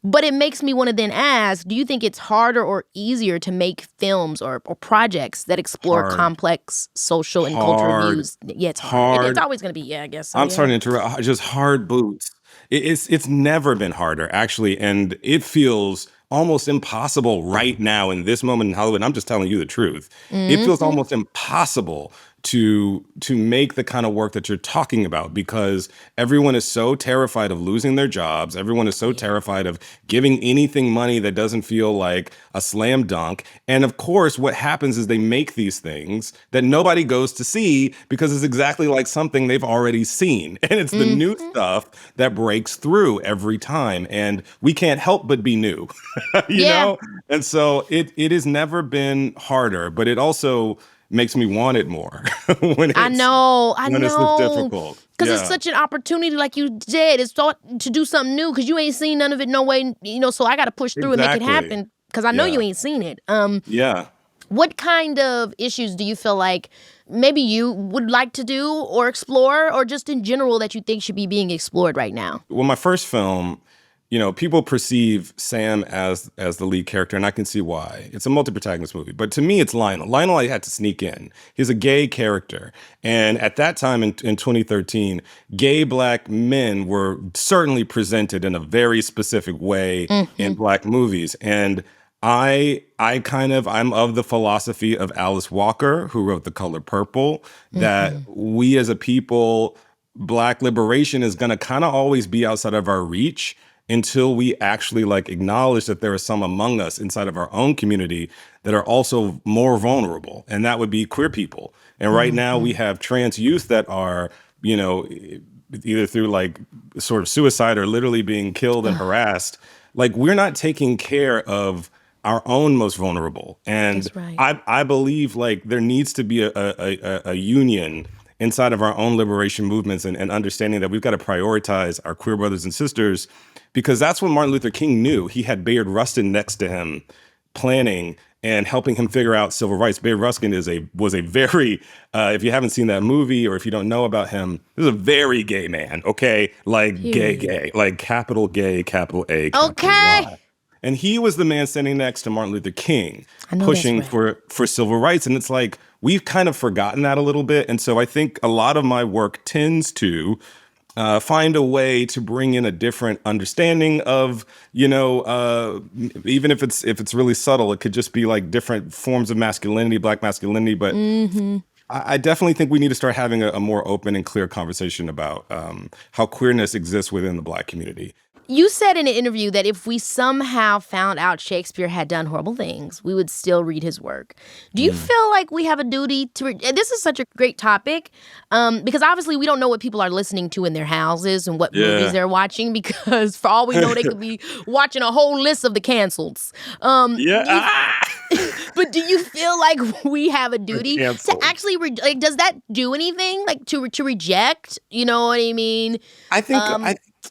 But it makes me want to then ask, do you think it's harder or easier to make films or projects that explore complex social and cultural views? Yeah, it's hard. It's always going to be, I guess. So, I'm starting to interrupt. Just hard boots. It's never been harder, actually. And it feels almost impossible right now in this moment in Hollywood. I'm just telling you the truth. It feels almost impossible to make the kind of work that you're talking about because everyone is so terrified of losing their jobs. Everyone is so terrified of giving anything money that doesn't feel like a slam dunk. And of course, what happens is they make these things that nobody goes to see because it's exactly like something they've already seen. And it's the new stuff that breaks through every time. And we can't help but be new, you know? And so it has never been harder, but it also makes me want it more when it's difficult. Because it's such an opportunity, like you said, it's thought to do something new because you ain't seen none of it no way, so I got to push through and make it happen because I know you ain't seen it. What kind of issues do you feel like maybe you would like to do or explore or just in general that you think should be being explored right now? Well, my first film, people perceive Sam as the lead character, and I can see why. It's a multi-protagonist movie. But to me, it's Lionel. Lionel, I had to sneak in. He's a gay character. And at that time in 2013, gay Black men were certainly presented in a very specific way in Black movies. And I'm of the philosophy of Alice Walker, who wrote The Color Purple, that we as a people, Black liberation is going to kind of always be outside of our reach until we actually acknowledge that there are some among us inside of our own community that are also more vulnerable. And that would be queer people. And right now we have trans youth that are, either through sort of suicide or literally being killed and harassed. We're not taking care of our own most vulnerable. And That's right. I believe there needs to be a union inside of our own liberation movements and understanding that we've got to prioritize our queer brothers and sisters, because that's what Martin Luther King knew. He had Bayard Rustin next to him planning and helping him figure out civil rights. Bayard Rustin was a very, if you haven't seen that movie or if you don't know about him, he was a very gay man, okay? Gay, capital gay, capital A, capital Y. And he was the man standing next to Martin Luther King, pushing for civil rights. And it's we've kind of forgotten that a little bit. And so I think a lot of my work tends to find a way to bring in a different understanding of, even if it's really subtle, it could just be different forms of masculinity, Black masculinity. But I definitely think we need to start having a more open and clear conversation about how queerness exists within the Black community. You said in an interview that if we somehow found out Shakespeare had done horrible things, we would still read his work. Do you feel like we have a duty to read? This is such a great topic because obviously we don't know what people are listening to in their houses and what movies they're watching, because for all we know, they could be watching a whole list of the cancels. But Do you feel like we have a duty to canceled. actually like? Does that do anything like to reject? You know what I mean? I think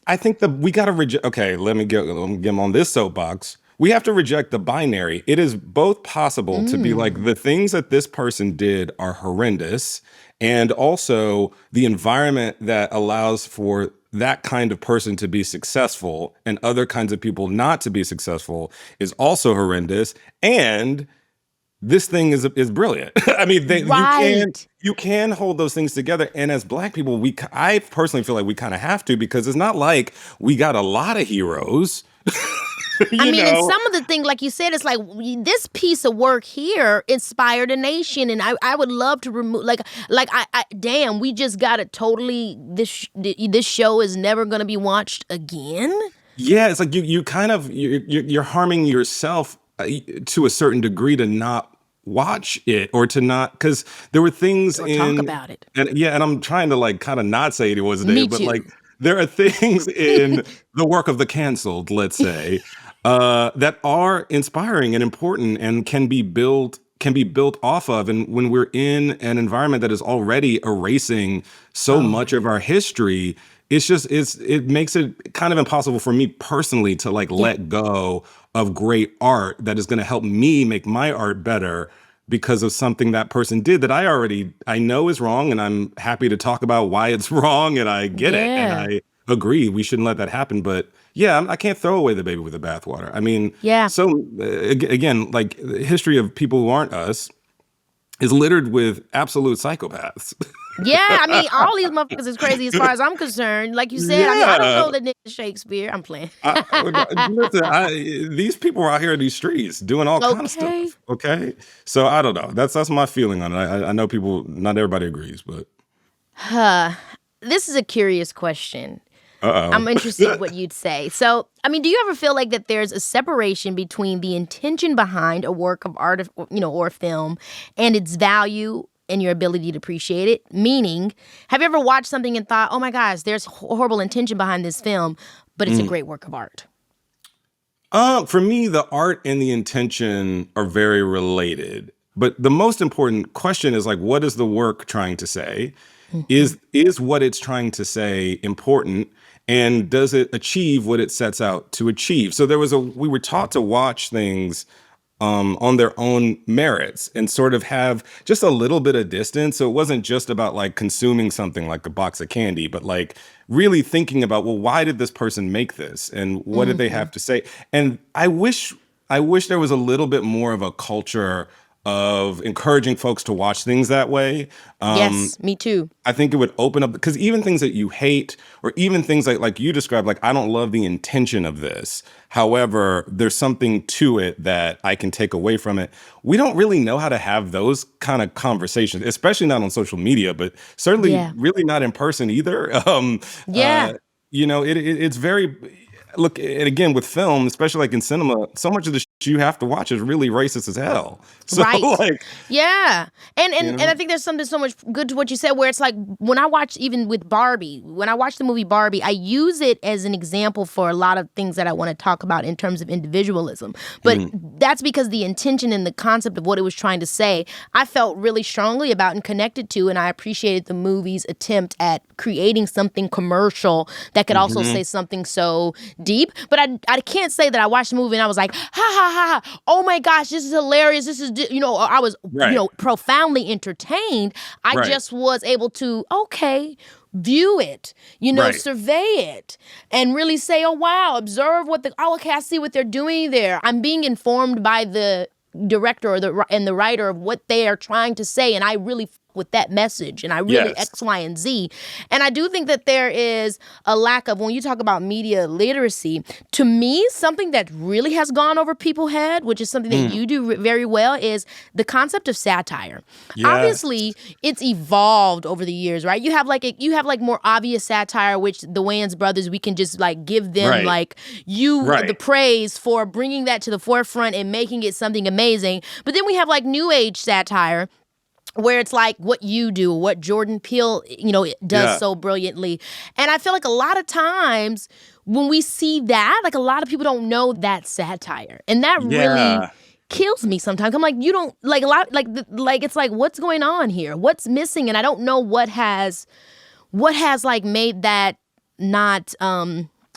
I think that we got to reject. Okay, let me get on this soapbox. We have to reject the binary. It is both possible to be like the things that this person did are horrendous, and also the environment that allows for that kind of person to be successful and other kinds of people not to be successful is also horrendous. And this thing is brilliant. I mean, Right. you can hold those things together. And as Black people, I personally feel like we kind of have to, because it's not like we got a lot of heroes. I mean, and know? some of the things, like you said, it's like this piece of work here inspired a nation, and I would love to remove, damn, we just got to totally, this show is never going to be watched again. Yeah, it's like you kind of you're harming yourself to a certain degree to not watch it, or to not, because there were things Or in talk about it. and I'm trying to like kind of not say it was a Me day, but too. like there are things in the work of the canceled, let's say, that are inspiring and important and can be built off of. And when we're in an environment that is already erasing so much of our history, it makes it kind of impossible for me personally to like let go of great art that is going to help me make my art better because of something that person did that I know is wrong, and I'm happy to talk about why it's wrong, and I get it, and Yeah. I agree we shouldn't let that happen. But yeah, I can't throw away the baby with the bathwater. I mean, Yeah. so again, like the history of people who aren't us is littered with absolute psychopaths. Yeah, I mean, all these motherfuckers is crazy as far as I'm concerned. Like you said, I mean, I don't know the nigga Shakespeare. I'm playing. Listen, these people are out here in these streets doing all kind of Okay. stuff. Okay, so I don't know. That's my feeling on it. I know not everybody agrees, but This is a curious question. uh I'm oh. interested in what you'd say. So, I mean, do you ever feel like that there's a separation between the intention behind a work of art, or film, and its value and your ability to appreciate it? Meaning, have you ever watched something and thought, oh my gosh, there's horrible intention behind this film, but it's a great work of art? For me, the art and the intention are very related. But the most important question is like, what is the work trying to say? Is what it's trying to say important? And does it achieve what it sets out to achieve? So we were taught to watch things on their own merits and sort of have just a little bit of distance. So it wasn't just about like consuming something like a box of candy, but like really thinking about, well, why did this person make this? And what did they have to say? And I wish there was a little bit more of a culture of encouraging folks to watch things that way. Yes, me too. I think it would open up, because even things that you hate, or even things like you described, like I don't love the intention of this. However, there's something to it that I can take away from it. We don't really know how to have those kind of conversations, especially not on social media, but certainly Yeah. really not in person either. Yeah. It's very. Look, and again, with film, especially like in cinema, so much of the shit you have to watch is really racist as hell. So Right. like, Yeah. And you and know? I think there's something so much good to what you said, where it's like when I watch, even with Barbie, when I watch the movie Barbie, I use it as an example for a lot of things that I want to talk about in terms of individualism. But that's because the intention and the concept of what it was trying to say, I felt really strongly about and connected to, and I appreciated the movie's attempt at creating something commercial that could also say something so deep. But I can't say that I watched the movie and I was like, ha ha ha ha, oh my gosh, this is hilarious. This is, I was, Right. profoundly entertained. I Right. just was able to, view it, Right. survey it, and really say, oh wow, observe I see what they're doing there. I'm being informed by the director and the writer of what they are trying to say, and I really with that message, and I really Yes. X, Y, and Z. And I do think that there is a lack of, when you talk about media literacy, to me, something that really has gone over people's head, which is something that you do very well, is the concept of satire. Yes. Obviously, it's evolved over the years, right? You have like more obvious satire, which the Wayans brothers, we can just like give them Right. like Right. the praise for bringing that to the forefront and making it something amazing. But then we have like new age satire, where it's like what you do, what Jordan Peele, does so brilliantly. And I feel like a lot of times when we see that, like a lot of people don't know that satire. And that really Yeah. kills me sometimes. I'm like, you don't like a lot like it's like what's going on here? What's missing? And I don't know what has like made that not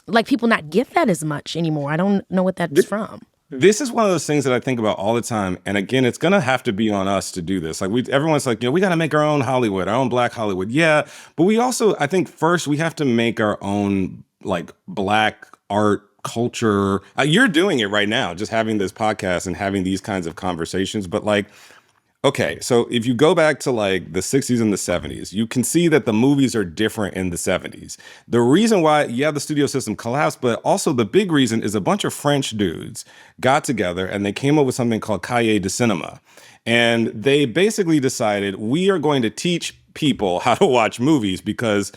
like people not get that as much anymore. I don't know what that's from. This is one of those things that I think about all the time. And again, it's going to have to be on us to do this. Like everyone's like, we got to make our own Hollywood, our own Black Hollywood. Yeah. But we also, I think first we have to make our own like Black art culture. You're doing it right now, just having this podcast and having these kinds of conversations. But like, okay, so if you go back to like the 60s and the 70s, you can see that the movies are different in the 70s. The reason why, the studio system collapsed, but also the big reason is a bunch of French dudes got together and they came up with something called Cahiers de Cinema. And they basically decided we are going to teach people how to watch movies because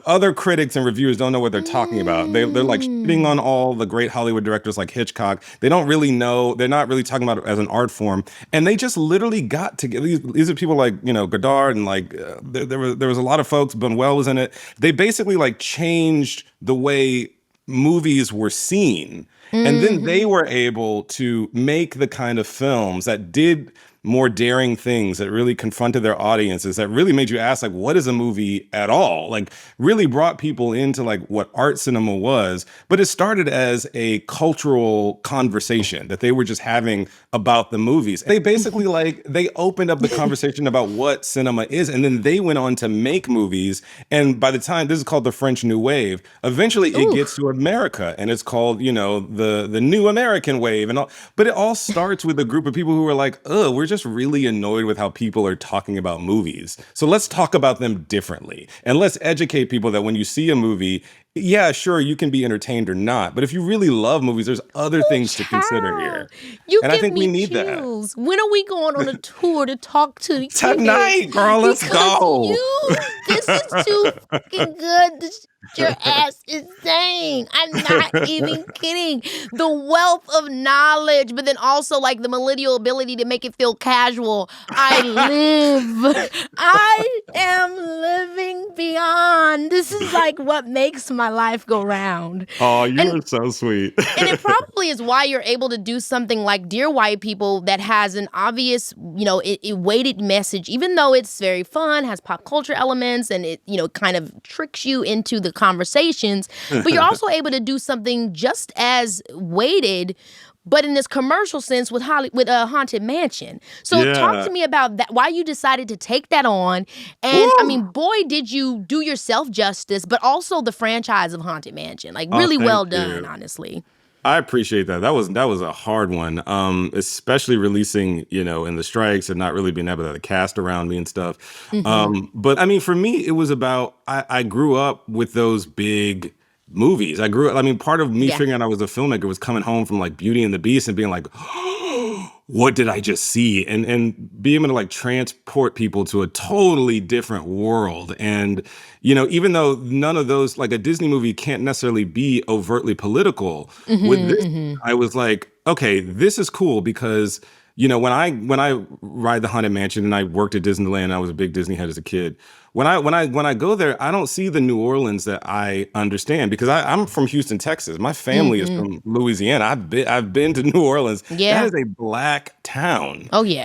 other critics and reviewers don't know what they're talking about. They're like shitting on all the great Hollywood directors like Hitchcock. They don't really know. They're not really talking about it as an art form. And they just literally got together. These are people like, Godard and like there was a lot of folks. Buñuel was in it. They basically like changed the way movies were seen. And then they were able to make the kind of films that did more daring things, that really confronted their audiences, that really made you ask, like, what is a movie at all? Like, really brought people into like what art cinema was. But it started as a cultural conversation that they were just having about the movies. They basically they opened up the conversation about what cinema is, and then they went on to make movies. And by the time, this is called the French New Wave, eventually it gets to America, and it's called, the New American Wave and all. But it all starts with a group of people who are like, we're just really annoyed with how people are talking about movies. So let's talk about them differently. And let's educate people that when you see a movie, yeah, sure, you can be entertained or not. But if you really love movies, there's other things to consider here. And I think we need chills. That. When are we going on a tour to talk to you? Tonight, girl, let's go. This is too fucking good. Your ass insane. I'm not even kidding. The wealth of knowledge, but then also like the millennial ability to make it feel casual. I am living beyond. This is like what makes my life go round. Oh, are so sweet. And it probably is why you're able to do something like Dear White People that has an obvious, it weighted message, even though it's very fun, has pop culture elements, and it, kind of tricks you into the conversations. But you're also able to do something just as weighted, but in this commercial sense with Haunted Mansion. So talk to me about that, why you decided to take that on. And I mean, boy, did you do yourself justice, but also the franchise of Haunted Mansion. Like really well done, honestly. I appreciate that. That was a hard one, especially releasing, in the strikes and not really being able to have the cast around me and stuff. But I mean, for me, it was about, I grew up with those big movies. Part of me figuring out I was a filmmaker was coming home from like Beauty and the Beast and being like, what did I just see? And being able to like transport people to a totally different world. And, even though none of those, like a Disney movie can't necessarily be overtly political, with this, I was like, okay, this is cool because, when I ride the Haunted Mansion and I worked at Disneyland, I was a big Disney head as a kid. When I go there, I don't see the New Orleans that I understand because I'm from Houston, Texas. My family is from Louisiana. I've been to New Orleans. Yeah. That is a Black town. Oh yeah.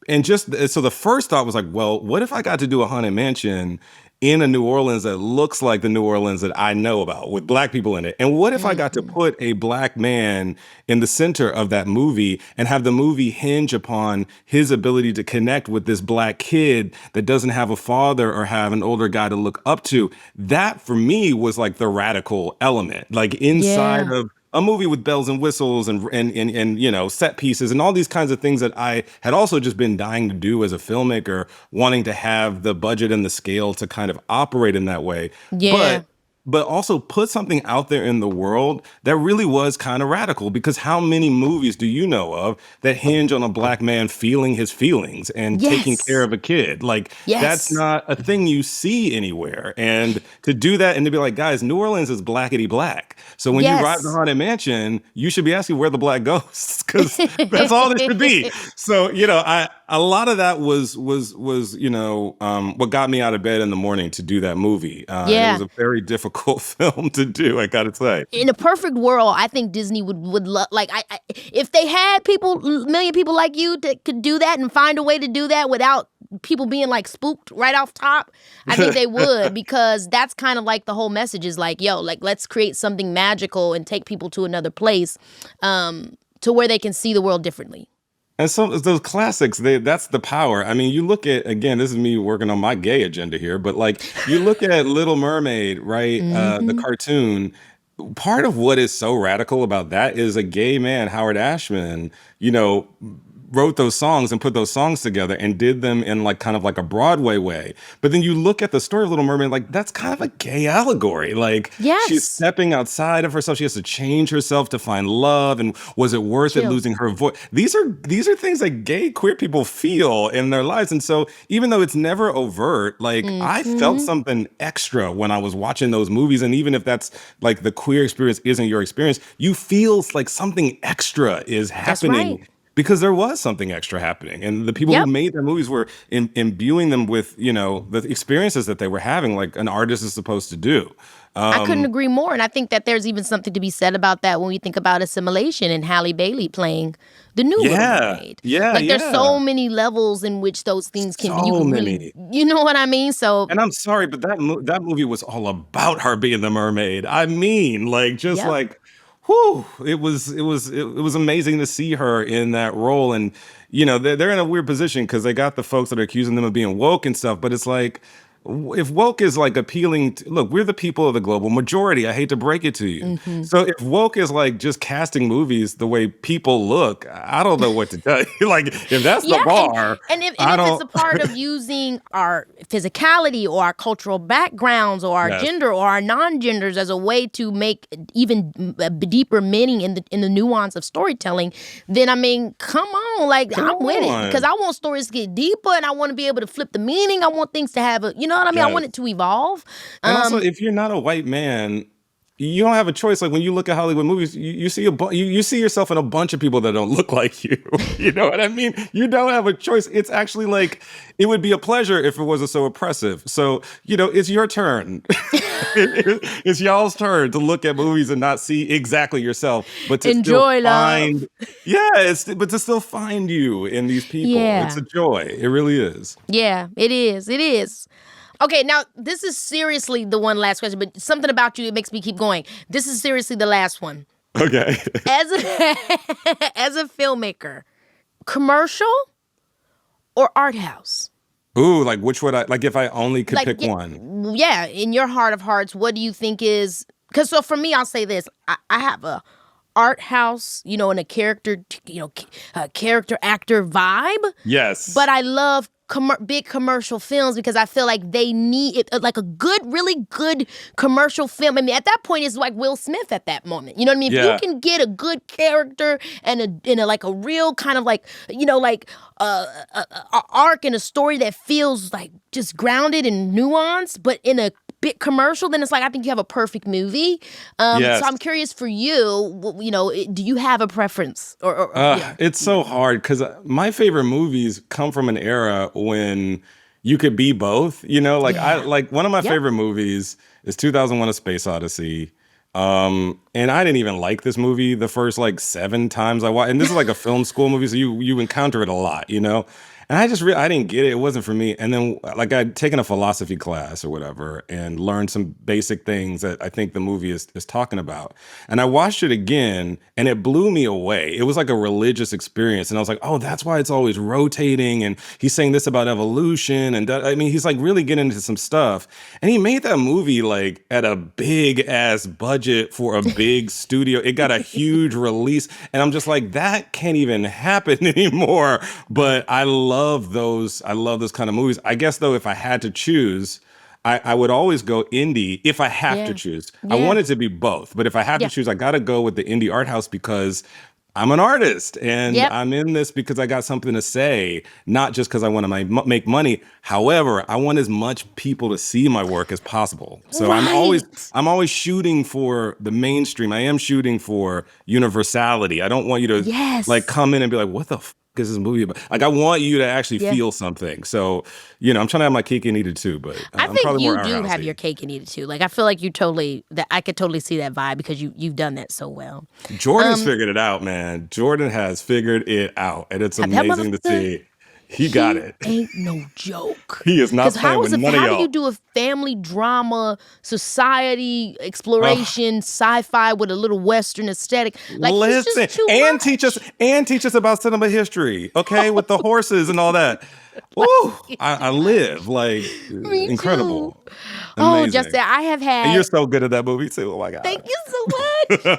And just so the first thought was like, well, what if I got to do a Haunted Mansion in a New Orleans that looks like the New Orleans that I know about with Black people in it? And what if I got to put a Black man in the center of that movie and have the movie hinge upon his ability to connect with this Black kid that doesn't have a father or have an older guy to look up to? That for me was like the radical element, like inside of a movie with bells and whistles and set pieces and all these kinds of things that I had also just been dying to do as a filmmaker, wanting to have the budget and the scale to kind of operate in that way. Yeah. But also put something out there in the world that really was kind of radical, because how many movies do you know of that hinge on a Black man feeling his feelings and taking care of a kid? Like, that's not a thing you see anywhere. And to do that and to be like, guys, New Orleans is blackety black. So when you ride the Haunted Mansion, you should be asking where the Black goes, because that's all it should be. So, a lot of that was what got me out of bed in the morning to do that movie. And it Yeah. was a very difficult film to do, I gotta say. In a perfect world, I think Disney would love, like, if they had million people like you that could do that and find a way to do that without people being like spooked right off top, I think they would, because that's kind of like the whole message is like, yo, like, let's create something magical and take people to another place, to where they can see the world differently. And so those classics, that's the power. I mean, you look at, again, this is me working on my gay agenda here, but like you look at Little Mermaid, right? The cartoon. Part of what is so radical about that is a gay man, Howard Ashman, wrote those songs and put those songs together and did them in like kind of like a Broadway way. But then you look at the story of Little Mermaid, like that's kind of a gay allegory. Like Yes. she's stepping outside of herself. She has to change herself to find love. And was it worth it Chills. losing her voice? These are things that gay queer people feel in their lives. And so even though it's never overt, like I felt something extra when I was watching those movies. And even if that's like the queer experience isn't your experience, you feel like something extra is happening. right. Because there was something extra happening, and the people Yep. who made their movies were imbuing them with, the experiences that they were having, like an artist is supposed to do. I couldn't agree more. And I think that there's even something to be said about that when we think about Assimilation and Halle Bailey playing the new Little Mermaid. Yeah, Like there's yeah. so many levels in which those things can you So can many. really, you know what I mean? So And I'm sorry, but that movie was all about her being the mermaid. I mean, like just Yep. like, whew, it was amazing to see her in that role. And they're in a weird position because they got the folks that are accusing them of being woke and stuff. But it's like, if woke is like appealing to, look, we're the people of the global majority. I hate to break it to you. So if woke is like just casting movies the way people look, I don't know what to tell you. Like if that's the yeah, bar, and if I it's don't. a part of using our physicality or our cultural backgrounds or our Yes. gender or our non-genders as a way to make even a deeper meaning in the nuance of storytelling, then I mean, come on, like Come I'm with it, on. because I want stories to get deeper and I want to be able to flip the meaning. I want things to have a, you know what I mean? I want Yes. it to evolve. And also, if you're not a white man, you don't have a choice. Like when you look at Hollywood movies, you see you see yourself in a bunch of people that don't look like you. You know what I mean? You don't have a choice. It's actually like it would be a pleasure if it wasn't so oppressive. So it's your turn. It's y'all's turn to look at movies and not see exactly yourself, but to Enjoy still love. find. But to still find you in these people. Yeah. It's a joy. It really is. Yeah, it is. It is. Okay, now this is seriously the one last question, but something about you that makes me keep going. This is seriously the last one. Okay. As a filmmaker, commercial or art house? Ooh, like which would I like if I only could pick yeah, one? Yeah, in your heart of hearts, what do you think is? Because so for me, I'll say this: I have a art house, and a character, a character actor vibe. Yes. But I love big commercial films because I feel like they need it, like a good, really good commercial film. I mean, at that point, it's like Will Smith at that moment. You know what I mean? Yeah. If you can get a good character and a real kind of like, a arc and a story that feels like just grounded and nuanced, but in a big commercial, then it's like I think you have a perfect movie. Yes. So I'm curious for you. Do you have a preference? Or It's so hard because my favorite movies come from an era when you could be both. I like one of my favorite movies is 2001: A Space Odyssey. And I didn't even like this movie the first like 7 times I watched. And this is like a film school movie, so you encounter it a lot, And I just I didn't get it. It wasn't for me. And then like I'd taken a philosophy class or whatever and learned some basic things that I think the movie is talking about. And I watched it again and it blew me away. It was like a religious experience. And I was like, oh, that's why it's always rotating. And he's saying this about evolution. And I mean, he's like really getting into some stuff. And he made that movie like at a big ass budget for a big studio. It got a huge release. And I'm just like, that can't even happen anymore. But I love those kind of movies. I guess though, if I had to choose, I would always go indie if I have to choose. I want it to be both, but if I have to choose, I gotta go with the indie art house because I'm an artist and I'm in this because I got something to say, not just because I want to make money. However, I want as much people to see my work as possible. So I'm always shooting for the mainstream. I am shooting for universality. I don't want you to like come in and be like, what the is this movie about? Like, I want you to actually Yeah. feel something. So, you know, I'm trying to have my cake and eat it too, but I I'm think probably you more do Our have Housey. your cake and eat it too. Like I feel like you totally that I could totally see that vibe because you've done that so well. Jordan's figured it out, man. Jordan has figured it out, and it's That amazing to motherfucker, see. He got it. Ain't no joke. He is not Because playing with none of how do you y'all. do a family drama, society, exploration, sci-fi with a little Western aesthetic? Like he's Listen, just too and much. teach us about cinema history, okay, with the horses and all that. Ooh, I live like Me too. incredible, Oh, amazing. Justin, I have And you're had. so good at that movie too. Oh my god. Thank you so much.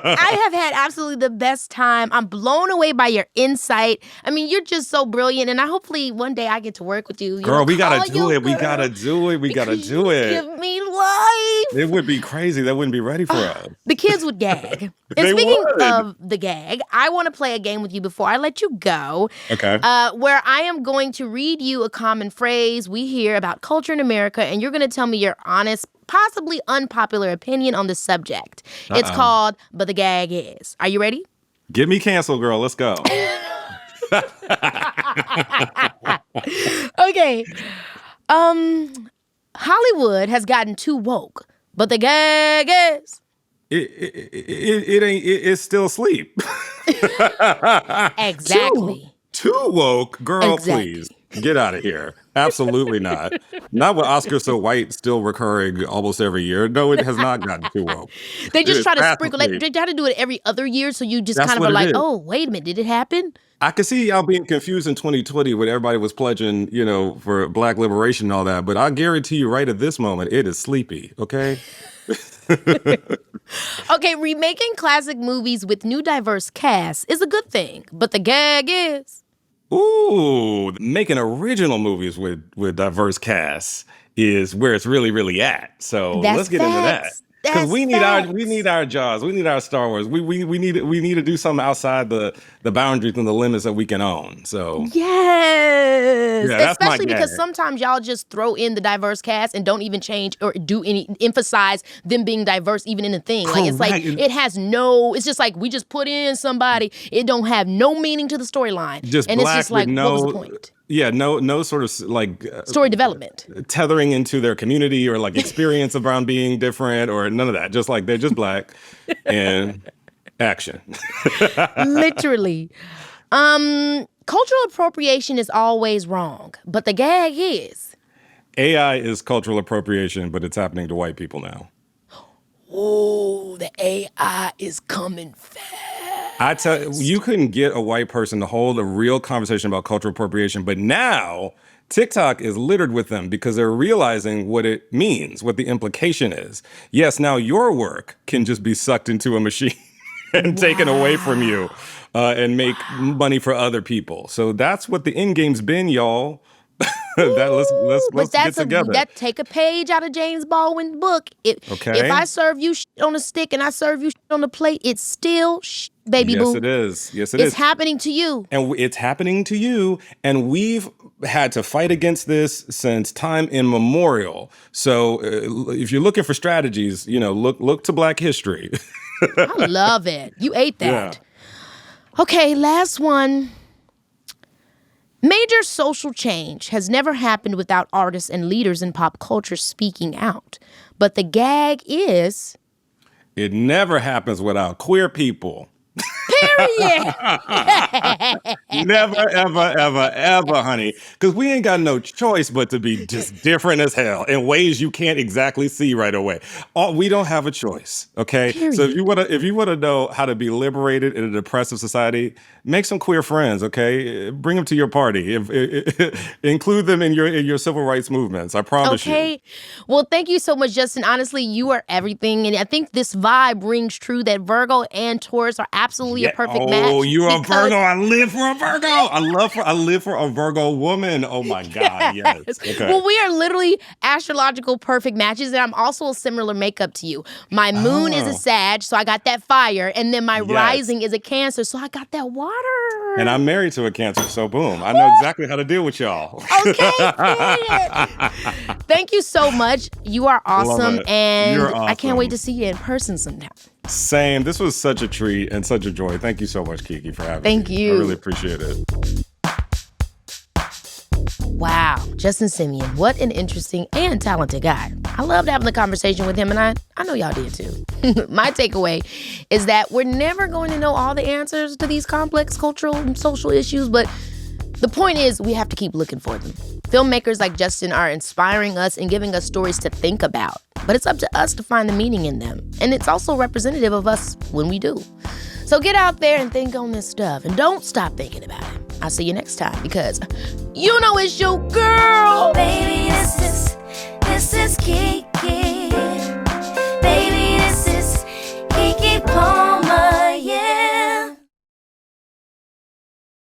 I have had absolutely the best time. I'm blown away by your insight. I mean, you're just so brilliant, and hopefully one day I get to work with you. Girl, we call gotta do you it. We girl, gotta do it. We gotta because do you it. Give me life. It would be crazy. That wouldn't be ready for us. The kids would gag. And They speaking would. of the gag, I want to play a game with you before I let you go. Okay. Where I am going to read you a common phrase we hear about culture in America, and you're going to tell me your honest, possibly unpopular opinion on the subject. It's called But the Gag Is. Are you ready? Get me canceled, girl. Let's go. Okay. Hollywood has gotten too woke, but the gag is. It's still asleep. Exactly. Too woke, girl. Exactly. Please get out of here. Absolutely not. Not with Oscar So White still recurring almost every year. No, it has not gotten too woke. They just It try is to fast sprinkle. Like, asleep. they try to do it every other year, so you just That's kind of what are it like, is. oh, wait a minute, did it happen? I could see y'all being confused in 2020 when everybody was pledging, you know, for Black liberation and all that. But I guarantee you, right at this moment, it is sleepy. Okay. Okay, remaking classic movies with new diverse casts is a good thing, but the gag is. Ooh, making original movies with diverse casts is where it's really, really at. So That's let's get into that. facts. Because That's we facts. need our Jaws, we need our Star Wars. We need to do something outside the boundaries and the limits that we can own. So Yes. Yeah, that's my Especially because gag. sometimes y'all just throw in the diverse cast and don't even change or emphasize them being diverse even in the thing. Like it's like Correct. it's just like we just put in somebody. It don't have no meaning to the storyline. just and black it's just like, with what was the no, point? yeah, no sort of like Story development. tethering into their community or like experience around being different or none of that. Just like they're just black and action. Literally. Cultural appropriation is always wrong, but the gag is. AI is cultural appropriation, but it's happening to white people now. Oh, the AI is coming fast. I tell you, you couldn't get a white person to hold a real conversation about cultural appropriation, but now TikTok is littered with them because they're realizing what it means, what the implication is. Yes, now your work can just be sucked into a machine and taken away from you and make money for other people. So that's what the end game's been, y'all. Let's get together. Take a page out of James Baldwin's book. Okay. If I serve you on a stick and I serve you on the plate, it's still baby Yes, boo. it is. Yes, it is. It's happening to you. And it's happening to you. And we've had to fight against this since time immemorial. So if you're looking for strategies, you know, look to Black history. I love it. You ate that. Okay, last one. Major social change has never happened without artists and leaders in pop culture speaking out. But the gag is... It never happens without queer people. Period. Never, ever, ever, ever, honey. Because we ain't got no choice but to be just different as hell in ways you can't exactly see right away. We don't have a choice, okay? Period. So if you wanna know how to be liberated in a depressive society, make some queer friends, okay? Bring them to your party. Include them in your civil rights movements. I promise you. Okay. Well, thank you so much, Justin. Honestly, you are everything. And I think this vibe rings true that Virgo and Taurus are absolutely a perfect match. Oh, you're a Virgo. I live for a Virgo. I live for a Virgo woman. Oh my God. Yes. Okay. Well, we are literally astrological perfect matches. And I'm also a similar makeup to you. My moon is a Sag, so I got that fire. And then my rising is a Cancer, so I got that water. And I'm married to a Cancer, so boom. I know exactly how to deal with y'all. Okay, thank you so much. You are awesome. And You're awesome. I can't wait to see you in person sometime. Same. This was such a treat and such a joy. Thank you so much, Keke, for having me. Thank you. I really appreciate it. Wow, Justin Simien, what an interesting and talented guy. I loved having the conversation with him, and I know y'all did too. My takeaway is that we're never going to know all the answers to these complex cultural and social issues, but the point is we have to keep looking for them. Filmmakers like Justin are inspiring us and giving us stories to think about, but it's up to us to find the meaning in them. And it's also representative of us when we do. So get out there and think on this stuff, and don't stop thinking about it. I'll see you next time, because you know it's your girl.